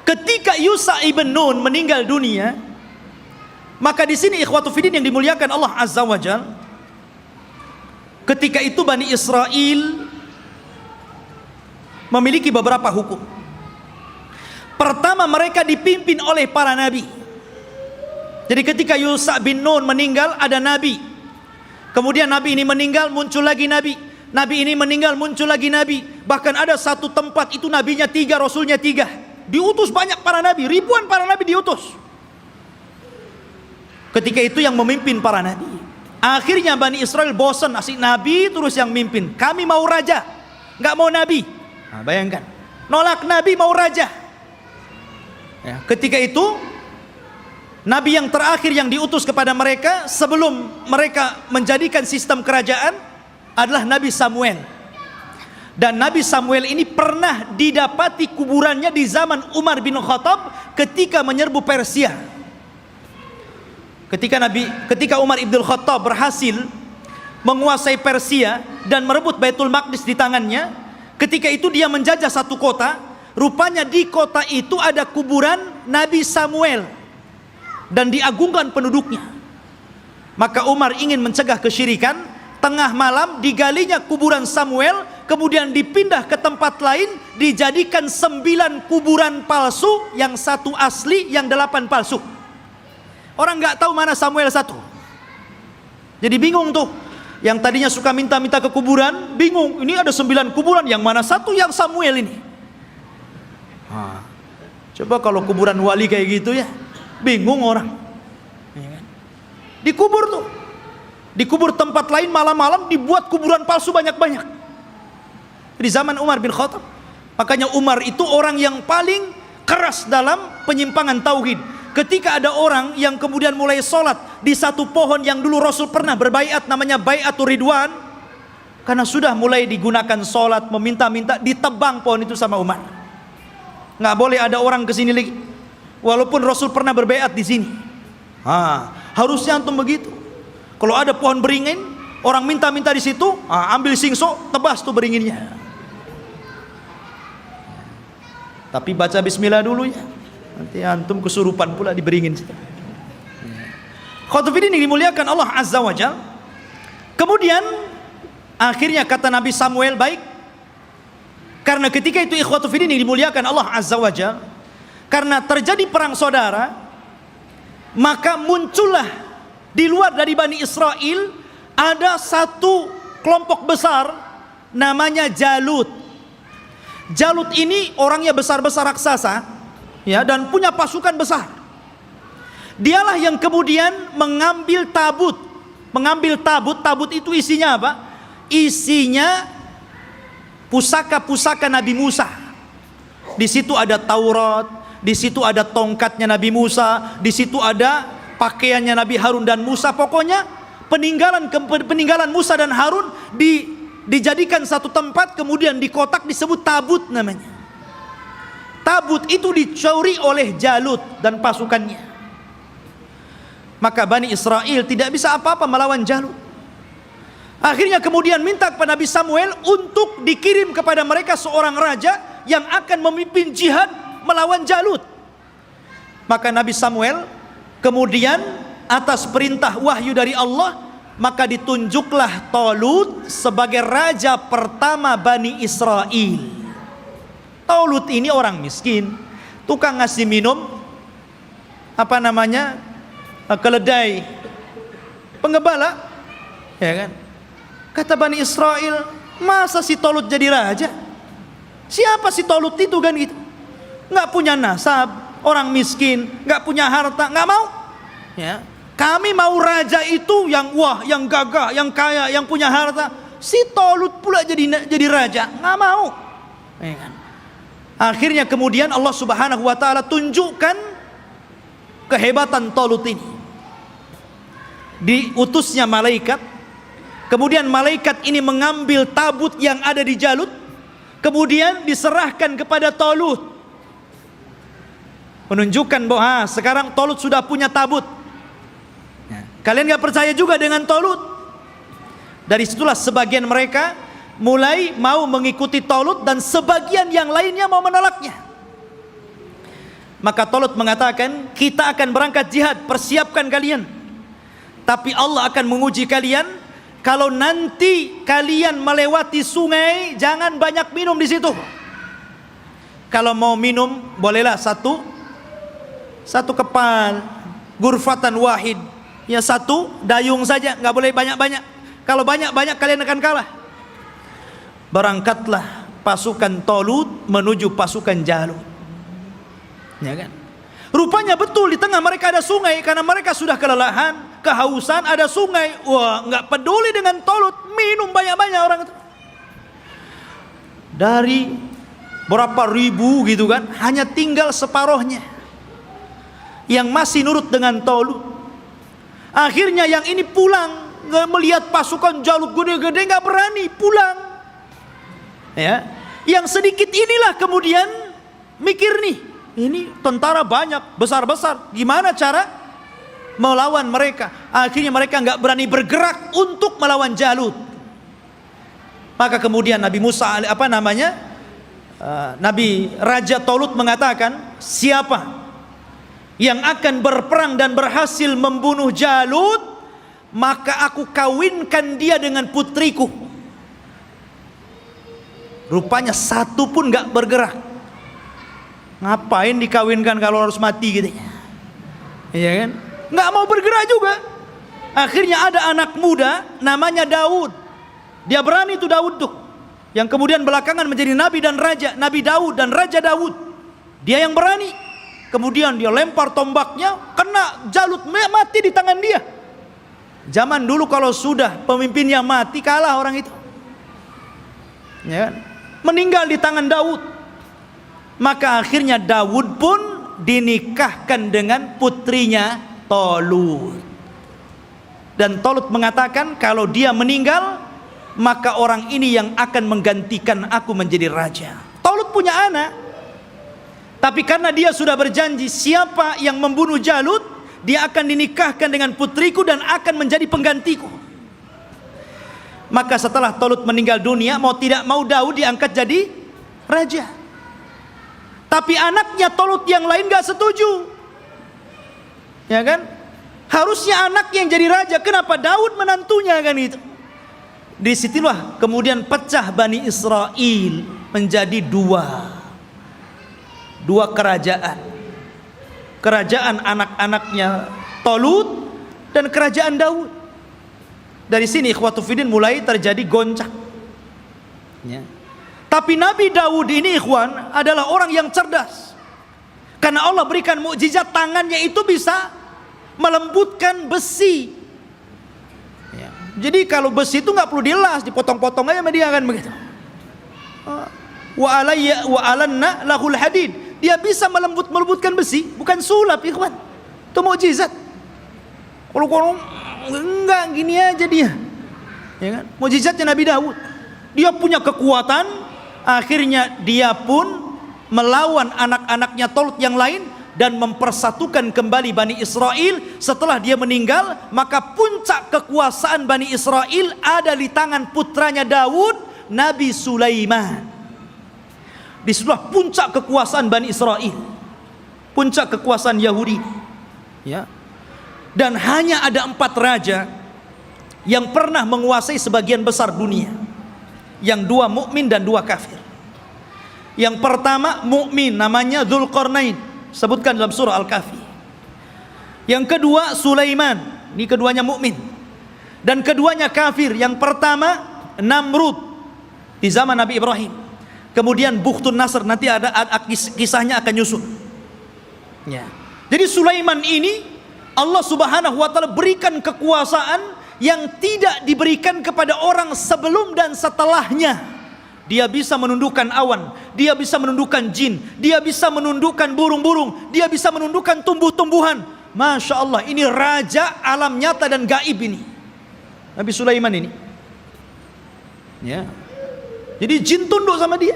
Ketika Yusha ibn Nun meninggal dunia, maka di sini ikhwatu fiddin yang dimuliakan Allah Azza wa Jalla, ketika itu Bani Israel memiliki beberapa hukum. Pertama, mereka dipimpin oleh para nabi. Jadi ketika Yusha bin Nun meninggal, ada nabi. Kemudian nabi ini meninggal, muncul lagi nabi. Nabi ini meninggal, muncul lagi nabi. Bahkan ada satu tempat itu nabinya 3, rasulnya 3. Diutus banyak para nabi, ribuan para nabi diutus. Ketika itu yang memimpin para nabi. Akhirnya Bani Israel bosan, asik nabi terus yang mimpin. Kami mau raja, nggak mau nabi. Nah, bayangkan, nolak nabi, mau raja. Ya, ketika itu nabi yang terakhir yang diutus kepada mereka sebelum mereka menjadikan sistem kerajaan adalah Nabi Samuel. Dan Nabi Samuel ini pernah didapati kuburannya di zaman Umar bin Khattab ketika menyerbu Persia. Ketika Umar ibn Khattab berhasil menguasai Persia dan merebut Baitul Maqdis di tangannya, ketika itu dia menjajah satu kota. Rupanya di kota itu ada kuburan Nabi Samuel dan diagungkan penduduknya. Maka Umar ingin mencegah kesyirikan. Tengah malam digalinya kuburan Samuel, kemudian dipindah ke tempat lain, dijadikan 9 kuburan palsu, yang 1 asli, yang 8 palsu. Orang nggak tahu mana Samuel 1. Jadi bingung tuh. Yang tadinya suka minta-minta ke kuburan, bingung. Ini ada 9 kuburan, yang mana 1 yang Samuel ini. Coba kalau kuburan wali kayak gitu ya, bingung orang. Dikubur tuh. Dikubur tempat lain, malam-malam dibuat kuburan palsu banyak-banyak. Di zaman Umar bin Khattab. Makanya Umar itu orang yang paling keras dalam penyimpangan tauhid. Ketika ada orang yang kemudian mulai sholat di satu pohon yang dulu Rasul pernah berbaiat, namanya Baiatur Ridwan, karena sudah mulai digunakan sholat, meminta-minta, ditebang pohon itu sama Umar. Nggak boleh ada orang kesini lagi, walaupun Rasul pernah berbaiat di sini. Harusnya antum begitu. Kalau ada pohon beringin, orang minta-minta di situ, ambil singso, tebas tuh beringinnya. Tapi baca bismillah dulu ya. Nanti antum kesurupan pula diberingin. Khotbah ini dimuliakan Allah Azza wa Jalla. Kemudian akhirnya kata Nabi Samuel, baik. Karena ketika itu ikhwatu fiddin dimuliakan Allah Azza wa Jalla, karena terjadi perang saudara, maka muncullah di luar dari Bani Israel ada satu kelompok besar namanya Jalut. Jalut ini orangnya besar-besar raksasa, ya, dan punya pasukan besar. Dialah yang kemudian mengambil tabut. Tabut itu isinya apa? Isinya pusaka-pusaka Nabi Musa. Di situ ada Taurat, di situ ada tongkatnya Nabi Musa, di situ ada pakaiannya Nabi Harun dan Musa. Pokoknya peninggalan Musa dan Harun dijadikan satu tempat, kemudian di kotak disebut tabut namanya. Tabut itu dicuri oleh Jalut dan pasukannya. Maka Bani Israel tidak bisa apa-apa melawan Jalut. Akhirnya kemudian minta kepada Nabi Samuel untuk dikirim kepada mereka seorang raja yang akan memimpin jihad melawan Jalut. Maka Nabi Samuel kemudian atas perintah wahyu dari Allah, maka ditunjuklah Talut sebagai raja pertama Bani Israel. Talut ini orang miskin, tukang ngasih minum keledai penggembala, ya kan? Kata Bani Israel, masa si Talut jadi raja? Siapa si Talut itu kan gitu? Nggak punya nasab, orang miskin, nggak punya harta, nggak mau. Ya, kami mau raja itu yang wah, yang gagah, yang kaya, yang punya harta. Si Talut pula jadi raja, nggak mau. Ya kan? Akhirnya kemudian Allah Subhanahu wa taala tunjukkan kehebatan Talut ini. Diutusnya malaikat, kemudian malaikat ini mengambil tabut yang ada di Jalut, kemudian diserahkan kepada Talut, menunjukkan bahwa sekarang Talut sudah punya tabut. Kalian gak percaya juga dengan Talut? Dari situlah sebagian mereka mulai mau mengikuti Talut dan sebagian yang lainnya mau menolaknya. Maka Talut mengatakan, kita akan berangkat jihad, persiapkan kalian. Tapi Allah akan menguji kalian. Kalau nanti kalian melewati sungai, jangan banyak minum di situ. Kalau mau minum, bolehlah satu kepal, gurfatan wahid, ya satu dayung saja, nggak boleh banyak-banyak. Kalau banyak-banyak kalian akan kalah. Berangkatlah pasukan Talut menuju pasukan Jalut. Ya kan? Rupanya betul di tengah mereka ada sungai, karena mereka sudah kelelahan, kehausan, ada sungai. Wah, nggak peduli dengan Talut, minum banyak-banyak orang itu. Dari berapa ribu gitu kan, hanya tinggal separohnya yang masih nurut dengan Talut. Akhirnya yang ini pulang, melihat pasukan Jalut gede-gede, nggak berani pulang. Ya, yang sedikit inilah kemudian mikir nih, ini tentara banyak, besar-besar, gimana cara melawan mereka? Akhirnya mereka nggak berani bergerak untuk melawan Jalut. Maka kemudian Nabi Musa, Nabi Raja Talut mengatakan, siapa yang akan berperang dan berhasil membunuh Jalut, maka aku kawinkan dia dengan putriku. Rupanya satu pun gak bergerak. Ngapain dikawinkan kalau harus mati gitu? Iya kan? Gak mau bergerak juga. Akhirnya ada anak muda namanya Daud. Dia berani tuh Daud tuh, yang kemudian belakangan menjadi nabi dan raja, Nabi Daud dan Raja Daud. Dia yang berani. Kemudian dia lempar tombaknya, kena Jalut, mati di tangan dia. Zaman dulu kalau sudah pemimpinnya mati, kalah orang itu. Ya kan? Meninggal di tangan Daud. Maka akhirnya Daud pun dinikahkan dengan putrinya Talut. Dan Talut mengatakan, kalau dia meninggal, maka orang ini yang akan menggantikan aku menjadi raja. Talut punya anak, tapi karena dia sudah berjanji, siapa yang membunuh Jalut, dia akan dinikahkan dengan putriku dan akan menjadi penggantiku. Maka setelah Talut meninggal dunia, mau tidak mau Daud diangkat jadi raja. Tapi anaknya Talut yang lain gak setuju. Ya kan? Harusnya anak yang jadi raja, kenapa Daud menantunya kan itu? Disitulah kemudian pecah Bani Israel menjadi dua kerajaan. Kerajaan anak-anaknya Talut dan kerajaan Daud. Dari sini ikhwatu fiddin mulai terjadi goncang. Ya. Tapi Nabi Daud ini ikhwan adalah orang yang cerdas. Karena Allah berikan mukjizat, tangannya itu bisa melembutkan besi. Ya. Jadi kalau besi itu nggak perlu dilas, dipotong-potong aja sama dia kan begitu. Wa alanna lahul hadid. Dia bisa melembutkan besi, bukan sulap ikhwan. Itu mukjizat. Kalau enggak gini aja dia. Ya kan? Mukjizatnya Nabi Daud. Dia punya kekuatan, akhirnya dia pun melawan anak-anaknya Talut yang lain dan mempersatukan kembali Bani Israel. Setelah dia meninggal, maka puncak kekuasaan Bani Israel ada di tangan putranya Daud, Nabi Sulaiman. disitulah puncak kekuasaan Bani Israel, puncak kekuasaan Yahudi, ya. Dan hanya ada 4 raja yang pernah menguasai sebagian besar dunia, yang 2 mukmin dan 2 kafir. Yang pertama mukmin, namanya Dzulqarnain, sebutkan dalam surah Al-Kahfi. Yang kedua Sulaiman, ini keduanya mukmin, dan keduanya kafir. Yang pertama Namrud di zaman Nabi Ibrahim, kemudian Bukhtun Nasr, nanti ada kisahnya akan nyusul, ya. Jadi Sulaiman ini Allah Subhanahu wa taala berikan kekuasaan yang tidak diberikan kepada orang sebelum dan setelahnya. Dia bisa menundukkan awan, dia bisa menundukkan jin, dia bisa menundukkan burung-burung, dia bisa menundukkan tumbuh-tumbuhan. Masya Allah, ini raja alam nyata dan gaib ini, Nabi Sulaiman ini, ya. Jadi jin tunduk sama dia.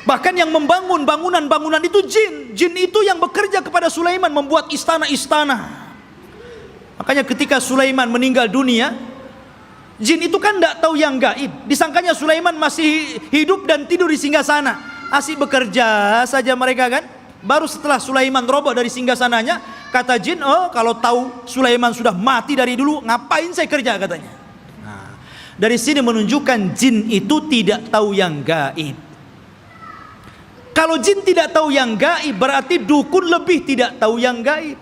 Bahkan yang membangun bangunan-bangunan itu jin. Jin itu yang bekerja kepada Sulaiman, membuat istana-istana. Makanya ketika Sulaiman meninggal dunia, jin itu kan tidak tahu yang gaib. Disangkanya Sulaiman masih hidup dan tidur di singgasana. Asik bekerja saja mereka kan. Baru setelah Sulaiman roboh dari singgasananya, kata jin, oh kalau tahu Sulaiman sudah mati dari dulu, ngapain saya kerja, katanya. Nah, dari sini menunjukkan jin itu tidak tahu yang gaib. Kalau jin tidak tahu yang gaib, berarti dukun lebih tidak tahu yang gaib.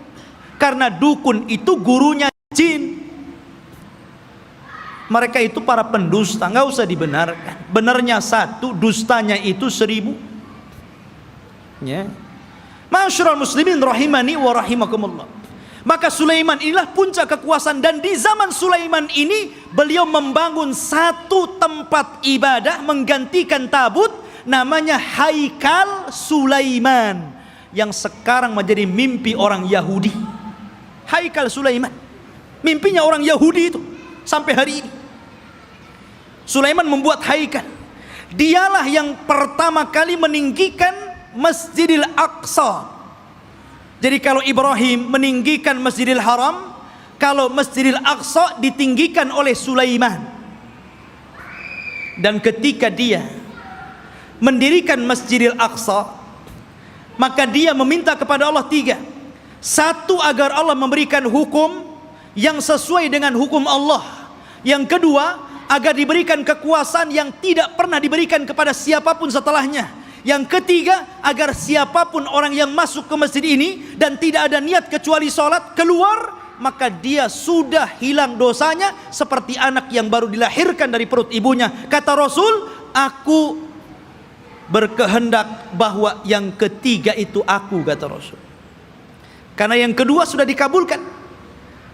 Karena dukun itu gurunya jin. Mereka itu para pendusta, nggak usah dibenarkan. Benarnya 1, dustanya itu 1000. Ya. Ma'asyiral muslimin rahimani wa rahimakumullah. Maka Sulaiman inilah puncak kekuasaan, dan di zaman Sulaiman ini beliau membangun 1 tempat ibadah menggantikan tabut, namanya Haikal Sulaiman, yang sekarang menjadi mimpi orang Yahudi. Haikal Sulaiman, mimpinya orang Yahudi itu sampai hari ini. Sulaiman membuat haikal. Dialah yang pertama kali meninggikan Masjidil Aqsa. Jadi kalau Ibrahim meninggikan Masjidil Haram, kalau Masjidil Aqsa ditinggikan oleh Sulaiman. Dan ketika dia mendirikan Masjidil Aqsa, maka dia meminta kepada Allah 3. 1, agar Allah memberikan hukum yang sesuai dengan hukum Allah. Yang kedua, agar diberikan kekuasaan yang tidak pernah diberikan kepada siapapun setelahnya. Yang ketiga, agar siapapun orang yang masuk ke masjid ini dan tidak ada niat kecuali sholat, keluar, maka dia sudah hilang dosanya seperti anak yang baru dilahirkan dari perut ibunya. Kata Rasul, aku berkehendak bahwa yang ketiga itu aku, kata Rasul. Karena yang kedua sudah dikabulkan.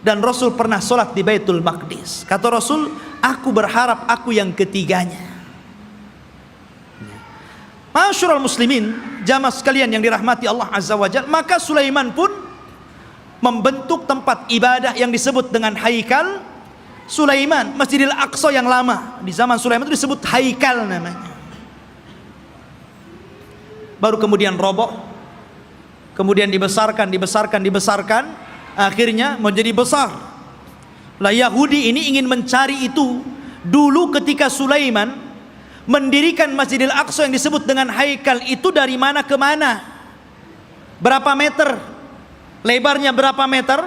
Dan Rasul pernah sholat di Baitul Maqdis. Kata Rasul, aku berharap aku yang ketiganya. Ma'asyiral muslimin, jamaah sekalian yang dirahmati Allah Azza wa Jalla, maka Sulaiman pun membentuk tempat ibadah yang disebut dengan Haikal Sulaiman. Masjidil Aqsa yang lama di zaman Sulaiman itu disebut Haikal namanya. Baru kemudian roboh, kemudian dibesarkan, akhirnya menjadi besar. Lah Yahudi ini ingin mencari itu. Dulu ketika Sulaiman mendirikan Masjidil Aqsa yang disebut dengan Haikal itu, dari mana ke mana, berapa meter, lebarnya berapa meter,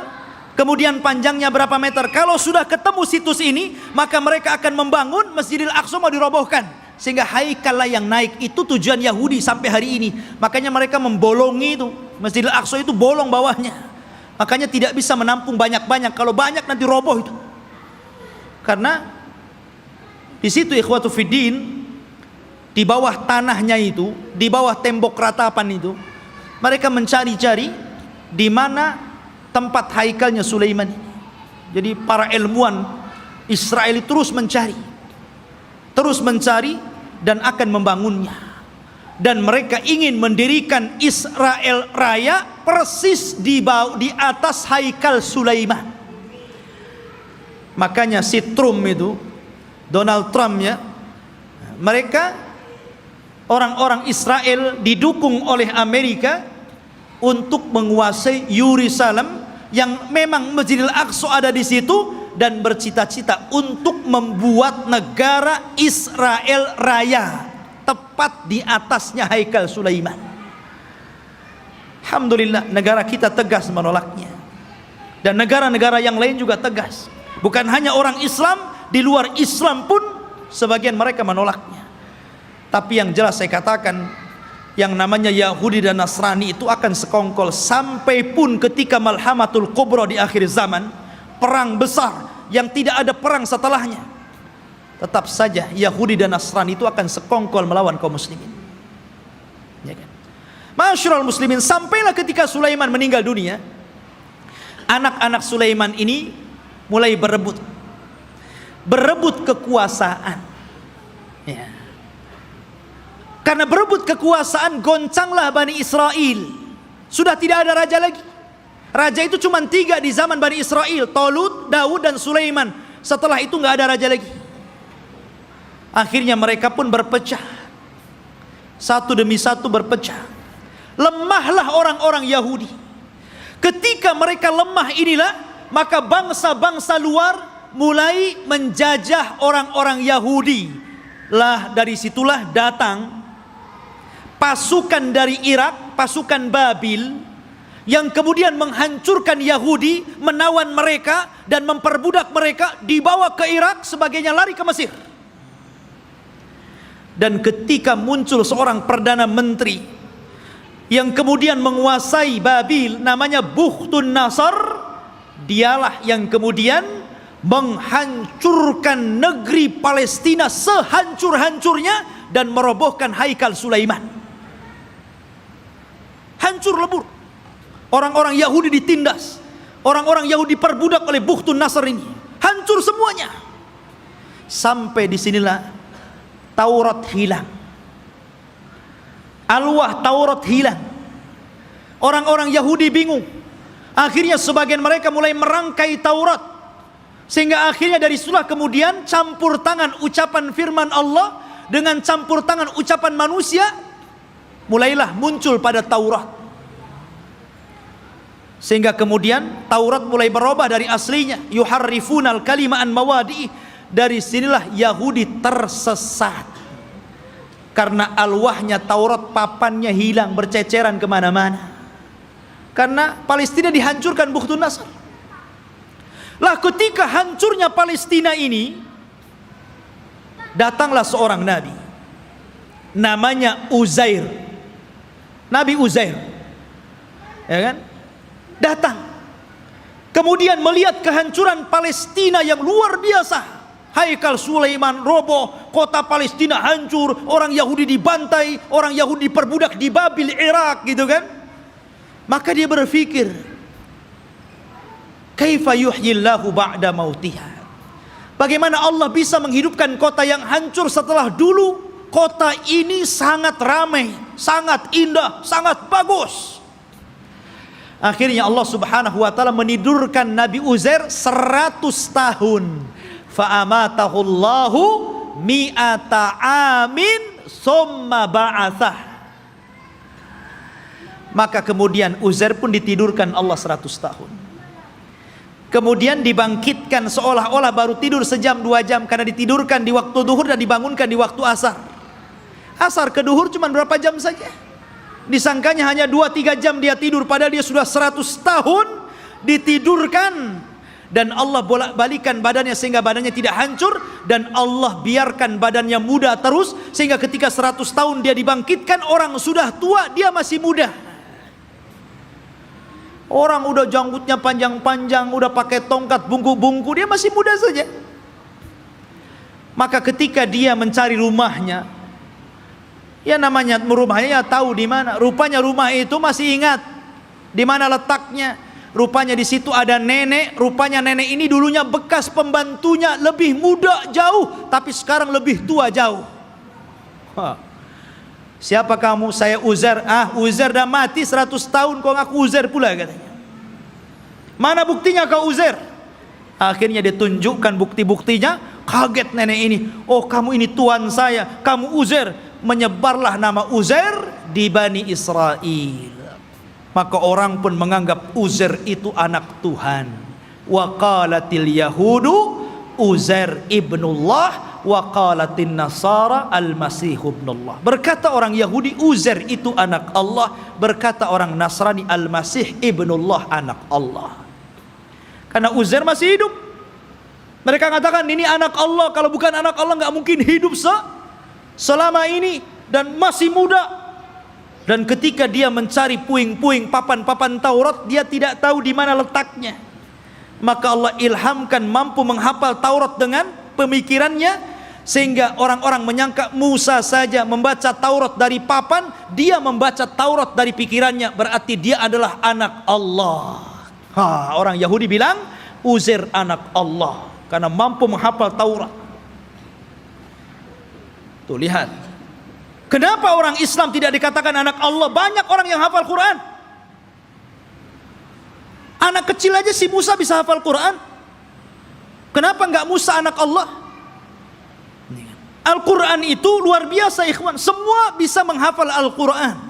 kemudian panjangnya berapa meter. Kalau sudah ketemu situs ini, maka mereka akan membangun Masjidil Aqsa, mau dirobohkan. Sehingga Haikal lah yang naik. Itu tujuan Yahudi sampai hari ini. Makanya mereka membolongi itu. Masjidil Aqsa itu bolong bawahnya. Makanya tidak bisa menampung banyak-banyak. Kalau banyak nanti roboh itu. Karena di situ ikhwatu fiddin, di bawah tanahnya itu, di bawah tembok ratapan itu, mereka mencari-cari di mana tempat haikalnya Sulaiman ini. Jadi para ilmuwan Israel terus mencari dan akan membangunnya. Dan mereka ingin mendirikan Israel Raya persis di atas Haikal Sulaiman. Makanya si Trump itu, Donald Trump ya, mereka orang-orang Israel didukung oleh Amerika untuk menguasai Yerusalem, yang memang Masjidil Aqsa ada di situ, dan bercita-cita untuk membuat negara Israel Raya. tepat di atasnya haikal Sulaiman. Alhamdulillah, negara kita tegas menolaknya. Dan negara-negara yang lain juga tegas. Bukan hanya orang Islam, di luar Islam pun sebagian mereka menolaknya. Tapi yang jelas saya katakan, yang namanya Yahudi dan Nasrani itu akan sekongkol sampai pun ketika Malhamatul Kubra di akhir zaman, perang besar yang tidak ada perang setelahnya, tetap saja Yahudi dan Nasrani itu akan sekongkol melawan kaum muslimin. Ya kan? Masyarul muslimin, sampailah ketika Sulaiman meninggal dunia, anak-anak Sulaiman ini mulai berebut kekuasaan. Ya. Karena berebut kekuasaan, goncanglah Bani Israel. Sudah tidak ada raja lagi. Raja itu cuma 3 di zaman Bani Israel, Tolut, Daud, dan Sulaiman. Setelah itu nggak ada raja lagi. Akhirnya mereka pun berpecah, satu demi satu berpecah. Lemahlah orang-orang Yahudi. Ketika mereka lemah inilah, maka bangsa-bangsa luar mulai menjajah orang-orang Yahudi. Lah dari situlah datang pasukan dari Irak, pasukan Babil, yang kemudian menghancurkan Yahudi, menawan mereka dan memperbudak mereka, dibawa ke Irak, sebagainya lari ke Mesir. Dan ketika muncul seorang perdana menteri yang kemudian menguasai Babil, namanya Bukhtun Nasr, dialah yang kemudian menghancurkan negeri Palestina sehancur-hancurnya dan merobohkan haikal Sulaiman. Hancur lebur. Orang-orang Yahudi ditindas, orang-orang Yahudi diperbudak oleh Bukhtun Nasr ini. Hancur semuanya. Sampai disinilah Taurat hilang. Alwah Taurat hilang. Orang-orang Yahudi bingung. Akhirnya sebagian mereka mulai merangkai Taurat, sehingga akhirnya dari situlah kemudian campur tangan ucapan firman Allah dengan campur tangan ucapan manusia, mulailah muncul pada Taurat. Sehingga kemudian Taurat mulai berubah dari aslinya, yuharrifunal kalima an mawadi. Dari sinilah Yahudi tersesat, karena alwahnya Taurat, papannya hilang, berceceran kemana-mana. Karena Palestina dihancurkan Bukhtun Nasr. Lah ketika hancurnya Palestina ini, datanglah seorang nabi, namanya Uzair. Nabi Uzair, ya kan? Datang, kemudian melihat kehancuran Palestina yang luar biasa. Haikal Sulaiman roboh, kota Palestina hancur, orang Yahudi dibantai, orang Yahudi diperbudak di Babil, Irak, gitu kan? Maka dia berpikir, kaifa yuhyillahu ba'da mautiha? Bagaimana Allah bisa menghidupkan kota yang hancur setelah dulu kota ini sangat ramai, sangat indah, sangat bagus. Akhirnya Allah Subhanahu wa taala menidurkan Nabi Uzair 100 tahun. Fa'amatahu Allahu mi'ata amin summa ba'athah. Maka kemudian Uzair pun ditidurkan Allah 100 tahun. Kemudian dibangkitkan seolah-olah baru tidur sejam 2 jam, karena ditidurkan di waktu duhur dan dibangunkan di waktu asar. Asar ke duhur cuma berapa jam saja. Disangkanya hanya 2-3 jam dia tidur, padahal dia sudah 100 tahun ditidurkan. Dan Allah bolak-balikan badannya sehingga badannya tidak hancur, dan Allah biarkan badannya muda terus, sehingga ketika 100 tahun dia dibangkitkan, orang sudah tua dia masih muda. Orang udah janggutnya panjang-panjang, udah pakai tongkat bungku-bungku, dia masih muda saja. Maka ketika dia mencari rumahnya, ya namanya rumahnya ya tahu di mana. Rupanya rumah itu masih ingat di mana letaknya. Rupanya di situ ada nenek. Rupanya nenek ini dulunya bekas pembantunya, lebih muda jauh, tapi sekarang lebih tua jauh. Siapa kamu? Saya Uzair. Uzair dah mati 100 tahun, kau ngaku Uzair pula, katanya. Mana buktinya kau Uzair? Akhirnya ditunjukkan bukti-buktinya. Kaget nenek ini. Oh, kamu ini tuan saya, kamu Uzair. Menyebarlah nama Uzair di Bani Israel. Maka orang pun menganggap Uzair itu anak Tuhan. Wa qalatil yahudu Uzair ibnullah wa qalatin nasara al-masih ibnullah. Berkata orang Yahudi Uzair itu anak Allah, berkata orang Nasrani al-Masih ibnullah, anak Allah. Karena Uzair masih hidup. Mereka katakan ini anak Allah, kalau bukan anak Allah nggak mungkin hidup selama ini dan masih muda. Dan ketika dia mencari puing-puing papan-papan Taurat, dia tidak tahu di mana letaknya. Maka Allah ilhamkan mampu menghafal Taurat dengan pemikirannya, sehingga orang-orang menyangka Musa saja membaca Taurat dari papan, dia membaca Taurat dari pikirannya, berarti dia adalah anak Allah. Orang Yahudi bilang Uzair anak Allah karena mampu menghafal Taurat. Tuh lihat. Kenapa orang Islam tidak dikatakan anak Allah? Banyak orang yang hafal Quran. Anak kecil aja si Musa bisa hafal Quran. Kenapa enggak Musa anak Allah? Al-Quran itu luar biasa ikhwan. Semua bisa menghafal Al-Quran.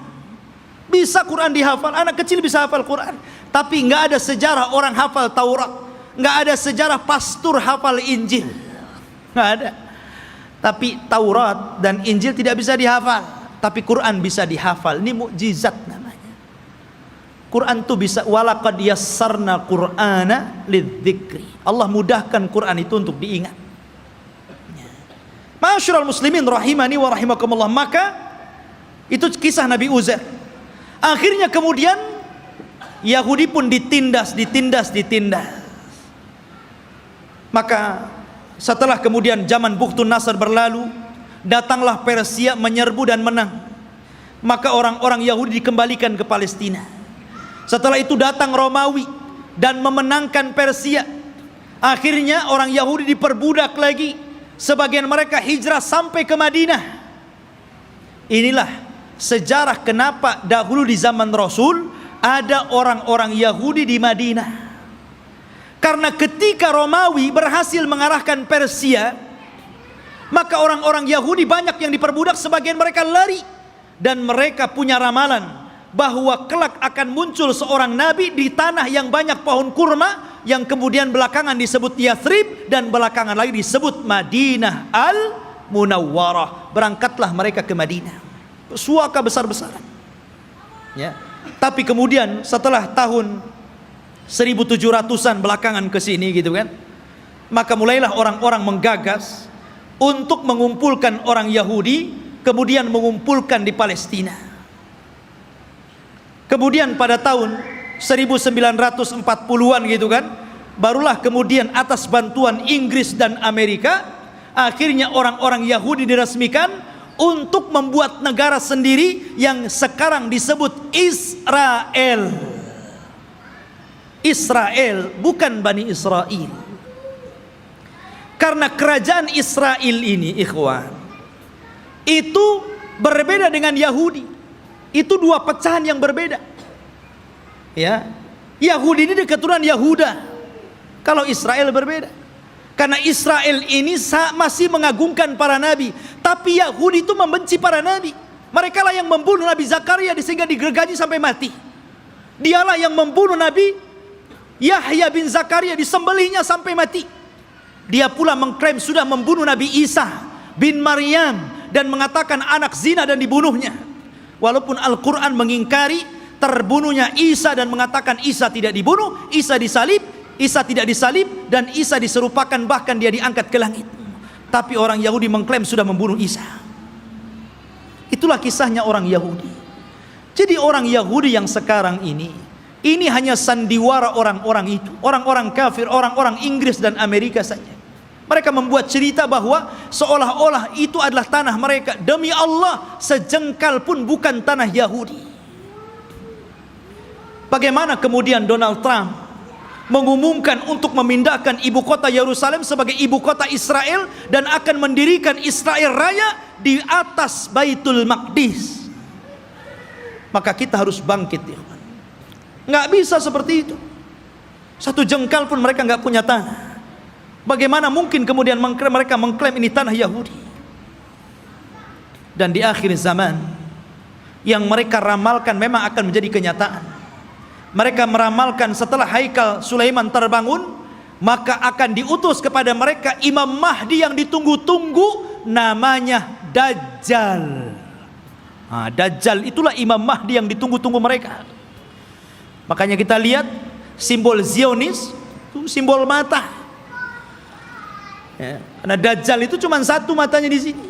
Bisa Quran dihafal. Anak kecil bisa hafal Quran. Tapi enggak ada sejarah orang hafal Taurat. Enggak ada sejarah pastor hafal Injil. Enggak ada. Tapi Taurat dan Injil tidak bisa dihafal, tapi Quran bisa dihafal. Ini mukjizat namanya. Quran itu bisa, walaqad yassarna Qur'ana lidzikri. Allah mudahkan Quran itu untuk diingat. Ma'asyiral muslimin rahimani wa rahimakumullah. Maka itu kisah Nabi Uzair. Akhirnya kemudian Yahudi pun ditindas. Maka setelah kemudian zaman Bukhtun Nasr berlalu, datanglah Persia menyerbu dan menang. Maka orang-orang Yahudi dikembalikan ke Palestina. Setelah itu datang Romawi dan memenangkan Persia. Akhirnya orang Yahudi diperbudak lagi. Sebagian mereka hijrah sampai ke Madinah. Inilah sejarah kenapa dahulu di zaman Rasul ada orang-orang Yahudi di Madinah. Karena ketika Romawi berhasil mengarahkan Persia, maka orang-orang Yahudi banyak yang diperbudak, sebagian mereka lari. Dan mereka punya ramalan bahwa kelak akan muncul seorang nabi di tanah yang banyak pohon kurma, yang kemudian belakangan disebut Yathrib dan belakangan lagi disebut Madinah Al-Munawwarah. Berangkatlah mereka ke Madinah, suaka besar-besaran ya. Tapi kemudian setelah tahun 1700-an belakangan ke sini gitu kan, maka mulailah orang-orang menggagas untuk mengumpulkan orang Yahudi, kemudian mengumpulkan di Palestina. Kemudian pada tahun 1940-an gitu kan, barulah kemudian atas bantuan Inggris dan Amerika, akhirnya orang-orang Yahudi diresmikan untuk membuat negara sendiri yang sekarang disebut Israel. Israel, bukan Bani Israel. Karena kerajaan Israel ini ikhwan, itu berbeda dengan Yahudi. Itu dua pecahan yang berbeda ya. Yahudi ini keturunan Yahuda, kalau Israel berbeda. Karena Israel ini masih mengagungkan para nabi, tapi Yahudi itu membenci para nabi. Mereka lah yang membunuh Nabi Zakaria sehingga digergaji sampai mati. Dialah yang membunuh Nabi Yahya bin Zakaria, disembelihnya sampai mati. Dia pula mengklaim sudah membunuh Nabi Isa bin Maryam dan mengatakan anak zina dan dibunuhnya. Walaupun Al-Quran mengingkari terbunuhnya Isa dan mengatakan Isa tidak dibunuh, Isa disalib, Isa tidak disalib, dan Isa diserupakan bahkan dia diangkat ke langit. Tapi orang Yahudi mengklaim sudah membunuh Isa. Itulah kisahnya orang Yahudi. Jadi orang Yahudi yang sekarang ini hanya sandiwara orang-orang itu, orang-orang kafir, orang-orang Inggris dan Amerika saja. Mereka membuat cerita bahwa seolah-olah itu adalah tanah mereka. Demi Allah, sejengkal pun bukan tanah Yahudi. Bagaimana kemudian Donald Trump mengumumkan untuk memindahkan ibu kota Yerusalem sebagai ibu kota Israel dan akan mendirikan Israel Raya di atas Baitul Maqdis? Maka kita harus bangkit ya. Nggak bisa seperti itu. Satu jengkal pun mereka nggak punya tanah. Bagaimana mungkin kemudian mereka mengklaim ini tanah Yahudi? Dan di akhir zaman yang mereka ramalkan memang akan menjadi kenyataan. Mereka meramalkan setelah Haikal Sulaiman terbangun, maka akan diutus kepada mereka Imam Mahdi yang ditunggu-tunggu, namanya Dajjal. Dajjal itulah Imam Mahdi yang ditunggu-tunggu mereka. Makanya kita lihat simbol Zionis itu simbol mata. Karena Dajjal itu cuma satu matanya di sini.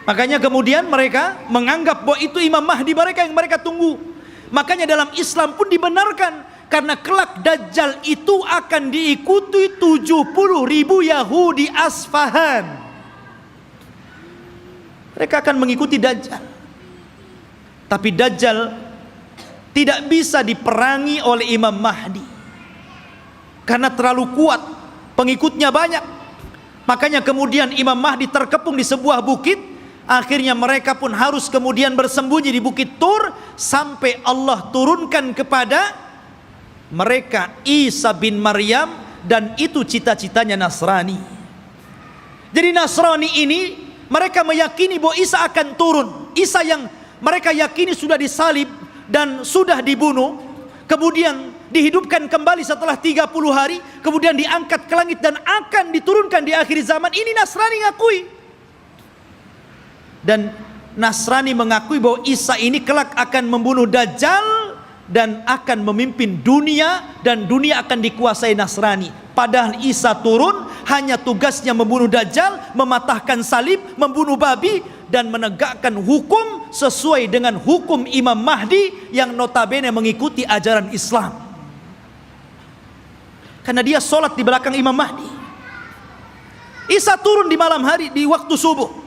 Makanya kemudian mereka menganggap bahwa itu Imam Mahdi mereka yang mereka tunggu. Makanya dalam Islam pun dibenarkan, karena kelak Dajjal itu akan diikuti 70.000 Yahudi Asfahan. Mereka akan mengikuti Dajjal. Tapi Dajjal tidak bisa diperangi oleh Imam Mahdi, karena terlalu kuat, pengikutnya banyak. Makanya kemudian Imam Mahdi terkepung di sebuah bukit. Akhirnya mereka pun harus kemudian bersembunyi di Bukit Tur, sampai Allah turunkan kepada mereka Isa bin Maryam, dan itu cita-citanya Nasrani. Jadi Nasrani ini mereka meyakini bahwa Isa akan turun. Isa yang mereka yakini sudah disalib dan sudah dibunuh, kemudian dihidupkan kembali setelah 30 hari, kemudian diangkat ke langit dan akan diturunkan di akhir zaman. Ini Nasrani ngakui. Dan Nasrani mengakui bahwa Isa ini kelak akan membunuh Dajjal dan akan memimpin dunia, dan dunia akan dikuasai Nasrani. Padahal Isa turun hanya tugasnya membunuh Dajjal, mematahkan salib, membunuh babi, dan menegakkan hukum sesuai dengan hukum Imam Mahdi yang notabene mengikuti ajaran Islam. Karena dia sholat di belakang Imam Mahdi. Isa turun di malam hari di waktu subuh.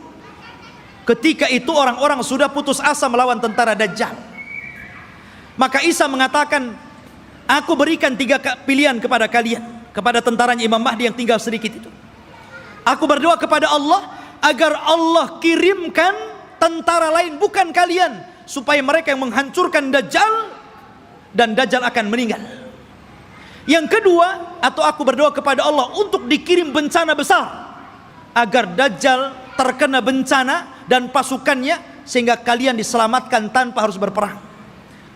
Ketika itu orang-orang sudah putus asa melawan tentara Dajjal. Maka Isa mengatakan, aku berikan 3 pilihan kepada kalian, kepada tentaranya Imam Mahdi yang tinggal sedikit itu. Aku berdoa kepada Allah agar Allah kirimkan tentara lain bukan kalian, supaya mereka yang menghancurkan Dajjal, dan Dajjal akan meninggal. Yang kedua, atau aku berdoa kepada Allah untuk dikirim bencana besar, agar Dajjal terkena bencana dan pasukannya, sehingga kalian diselamatkan tanpa harus berperang.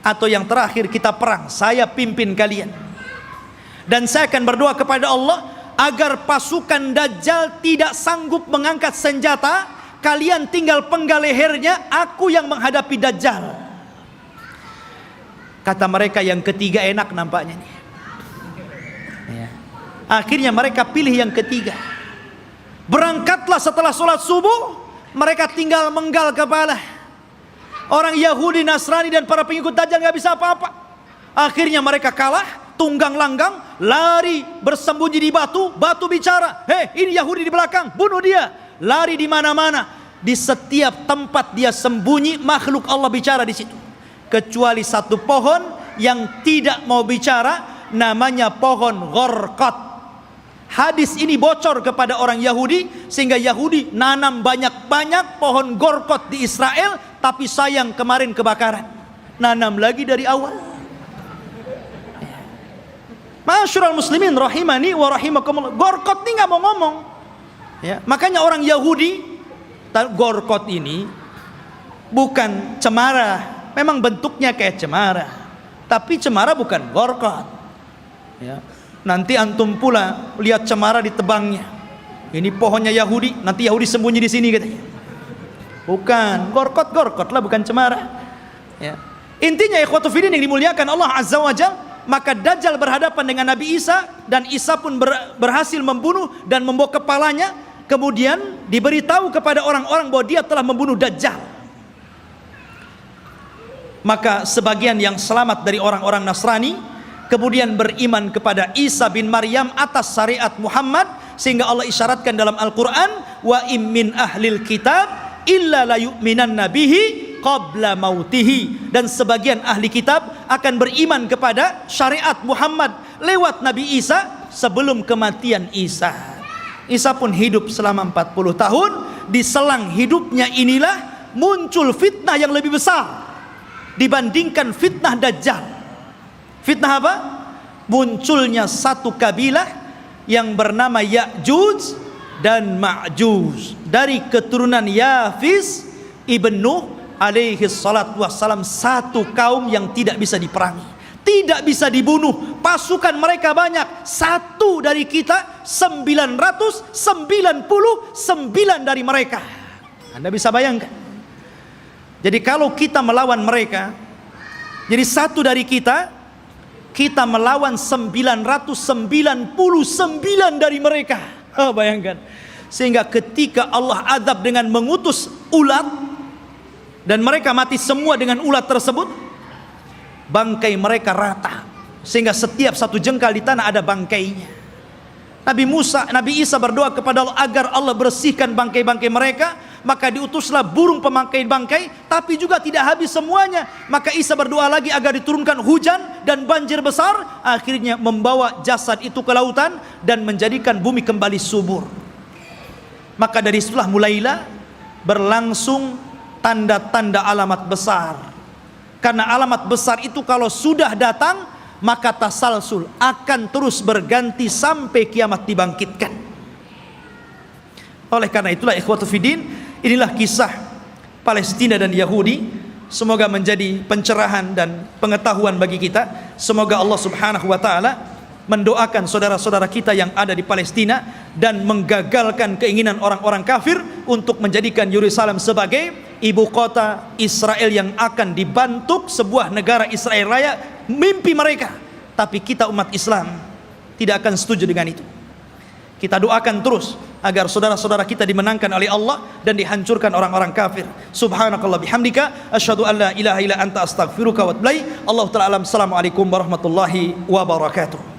Atau yang terakhir, kita perang, saya pimpin kalian. Dan saya akan berdoa kepada Allah agar pasukan Dajjal tidak sanggup mengangkat senjata, kalian tinggal penggal lehernya, aku yang menghadapi Dajjal. Kata mereka yang ketiga enak nampaknya nih. Akhirnya mereka pilih yang ketiga. Berangkatlah setelah sholat subuh, mereka tinggal menggal kepala. Orang Yahudi, Nasrani, dan para pengikut Dajjal gak bisa apa-apa. Akhirnya mereka kalah, tunggang langgang, lari bersembunyi di batu. Batu bicara, hei ini Yahudi di belakang, bunuh dia. Lari di mana-mana, di setiap tempat dia sembunyi, makhluk Allah bicara di situ. Kecuali satu pohon yang tidak mau bicara, namanya pohon Gharqad. Hadis ini bocor kepada orang Yahudi, sehingga Yahudi nanam banyak-banyak pohon Gharqad di Israel. Tapi sayang kemarin kebakaran, nanam lagi dari awal. Ma'asyiral muslimin rahimani wa rahimakumullah, Gharqad ini nggak mau ngomong. Makanya orang Yahudi, Gharqad ini bukan cemara, memang bentuknya kayak cemara, tapi cemara bukan Gharqad. Nanti antum pula lihat cemara ditebangnya. Ini pohonnya Yahudi, nanti Yahudi sembunyi di sini katanya. Bukan, Gharqad lah, bukan cemara. Intinya ikhwatu fiddin yang dimuliakan Allah Azza wa Jalla, maka Dajjal berhadapan dengan Nabi Isa, dan Isa pun berhasil membunuh dan membawa kepalanya. Kemudian diberitahu kepada orang-orang bahwa dia telah membunuh Dajjal. Maka sebagian yang selamat dari orang-orang Nasrani kemudian beriman kepada Isa bin Maryam atas syariat Muhammad, sehingga Allah isyaratkan dalam Al-Quran, wa immin ahlil kitab illa la yu'minanna bihi qabla mautihi. Dan sebagian ahli kitab akan beriman kepada syariat Muhammad lewat Nabi Isa sebelum kematian Isa. Isa pun hidup selama 40 tahun. Di selang hidupnya inilah muncul fitnah yang lebih besar dibandingkan fitnah Dajjal. Fitnah apa? Munculnya satu kabilah yang bernama Ya'juj dan Ma'juj, dari keturunan Yafis ibn Nuh alaihi salatu wassalam. Satu kaum yang tidak bisa diperangi, tidak bisa dibunuh, pasukan mereka banyak, satu dari kita 999 dari mereka. Anda bisa bayangkan. Jadi kalau kita melawan mereka, jadi satu dari kita melawan 999 dari mereka. Bayangkan. Sehingga ketika Allah azab dengan mengutus ulat dan mereka mati semua dengan ulat tersebut, bangkai mereka rata, sehingga setiap satu jengkal di tanah ada bangkainya. Nabi Isa berdoa kepada Allah agar Allah bersihkan bangkai-bangkai mereka, maka diutuslah burung pemangkai bangkai, tapi juga tidak habis semuanya. Maka Isa berdoa lagi agar diturunkan hujan dan banjir besar, akhirnya membawa jasad itu ke lautan dan menjadikan bumi kembali subur. Maka dari situlah mulailah berlangsung tanda-tanda alamat besar. Karena alamat besar itu kalau sudah datang, maka tasalsul akan terus berganti sampai kiamat dibangkitkan. Oleh karena itulah ikhwatu fiddin, inilah kisah Palestina dan Yahudi. Semoga menjadi pencerahan dan pengetahuan bagi kita. Semoga Allah subhanahu wa ta'ala mendoakan saudara-saudara kita yang ada di Palestina dan menggagalkan keinginan orang-orang kafir untuk menjadikan Yerusalem sebagai ibu kota Israel yang akan dibentuk sebuah negara Israel Raya. Mimpi mereka, tapi kita umat Islam tidak akan setuju dengan itu. Kita doakan terus agar saudara-saudara kita dimenangkan oleh Allah dan dihancurkan orang-orang kafir. Subhanakallah bihamdika asyhadu an la ilaha illa anta astaghfiruka wa atubu ilaik. Allahu ta'ala alam. Assalamualaikum warahmatullahi wabarakatuh.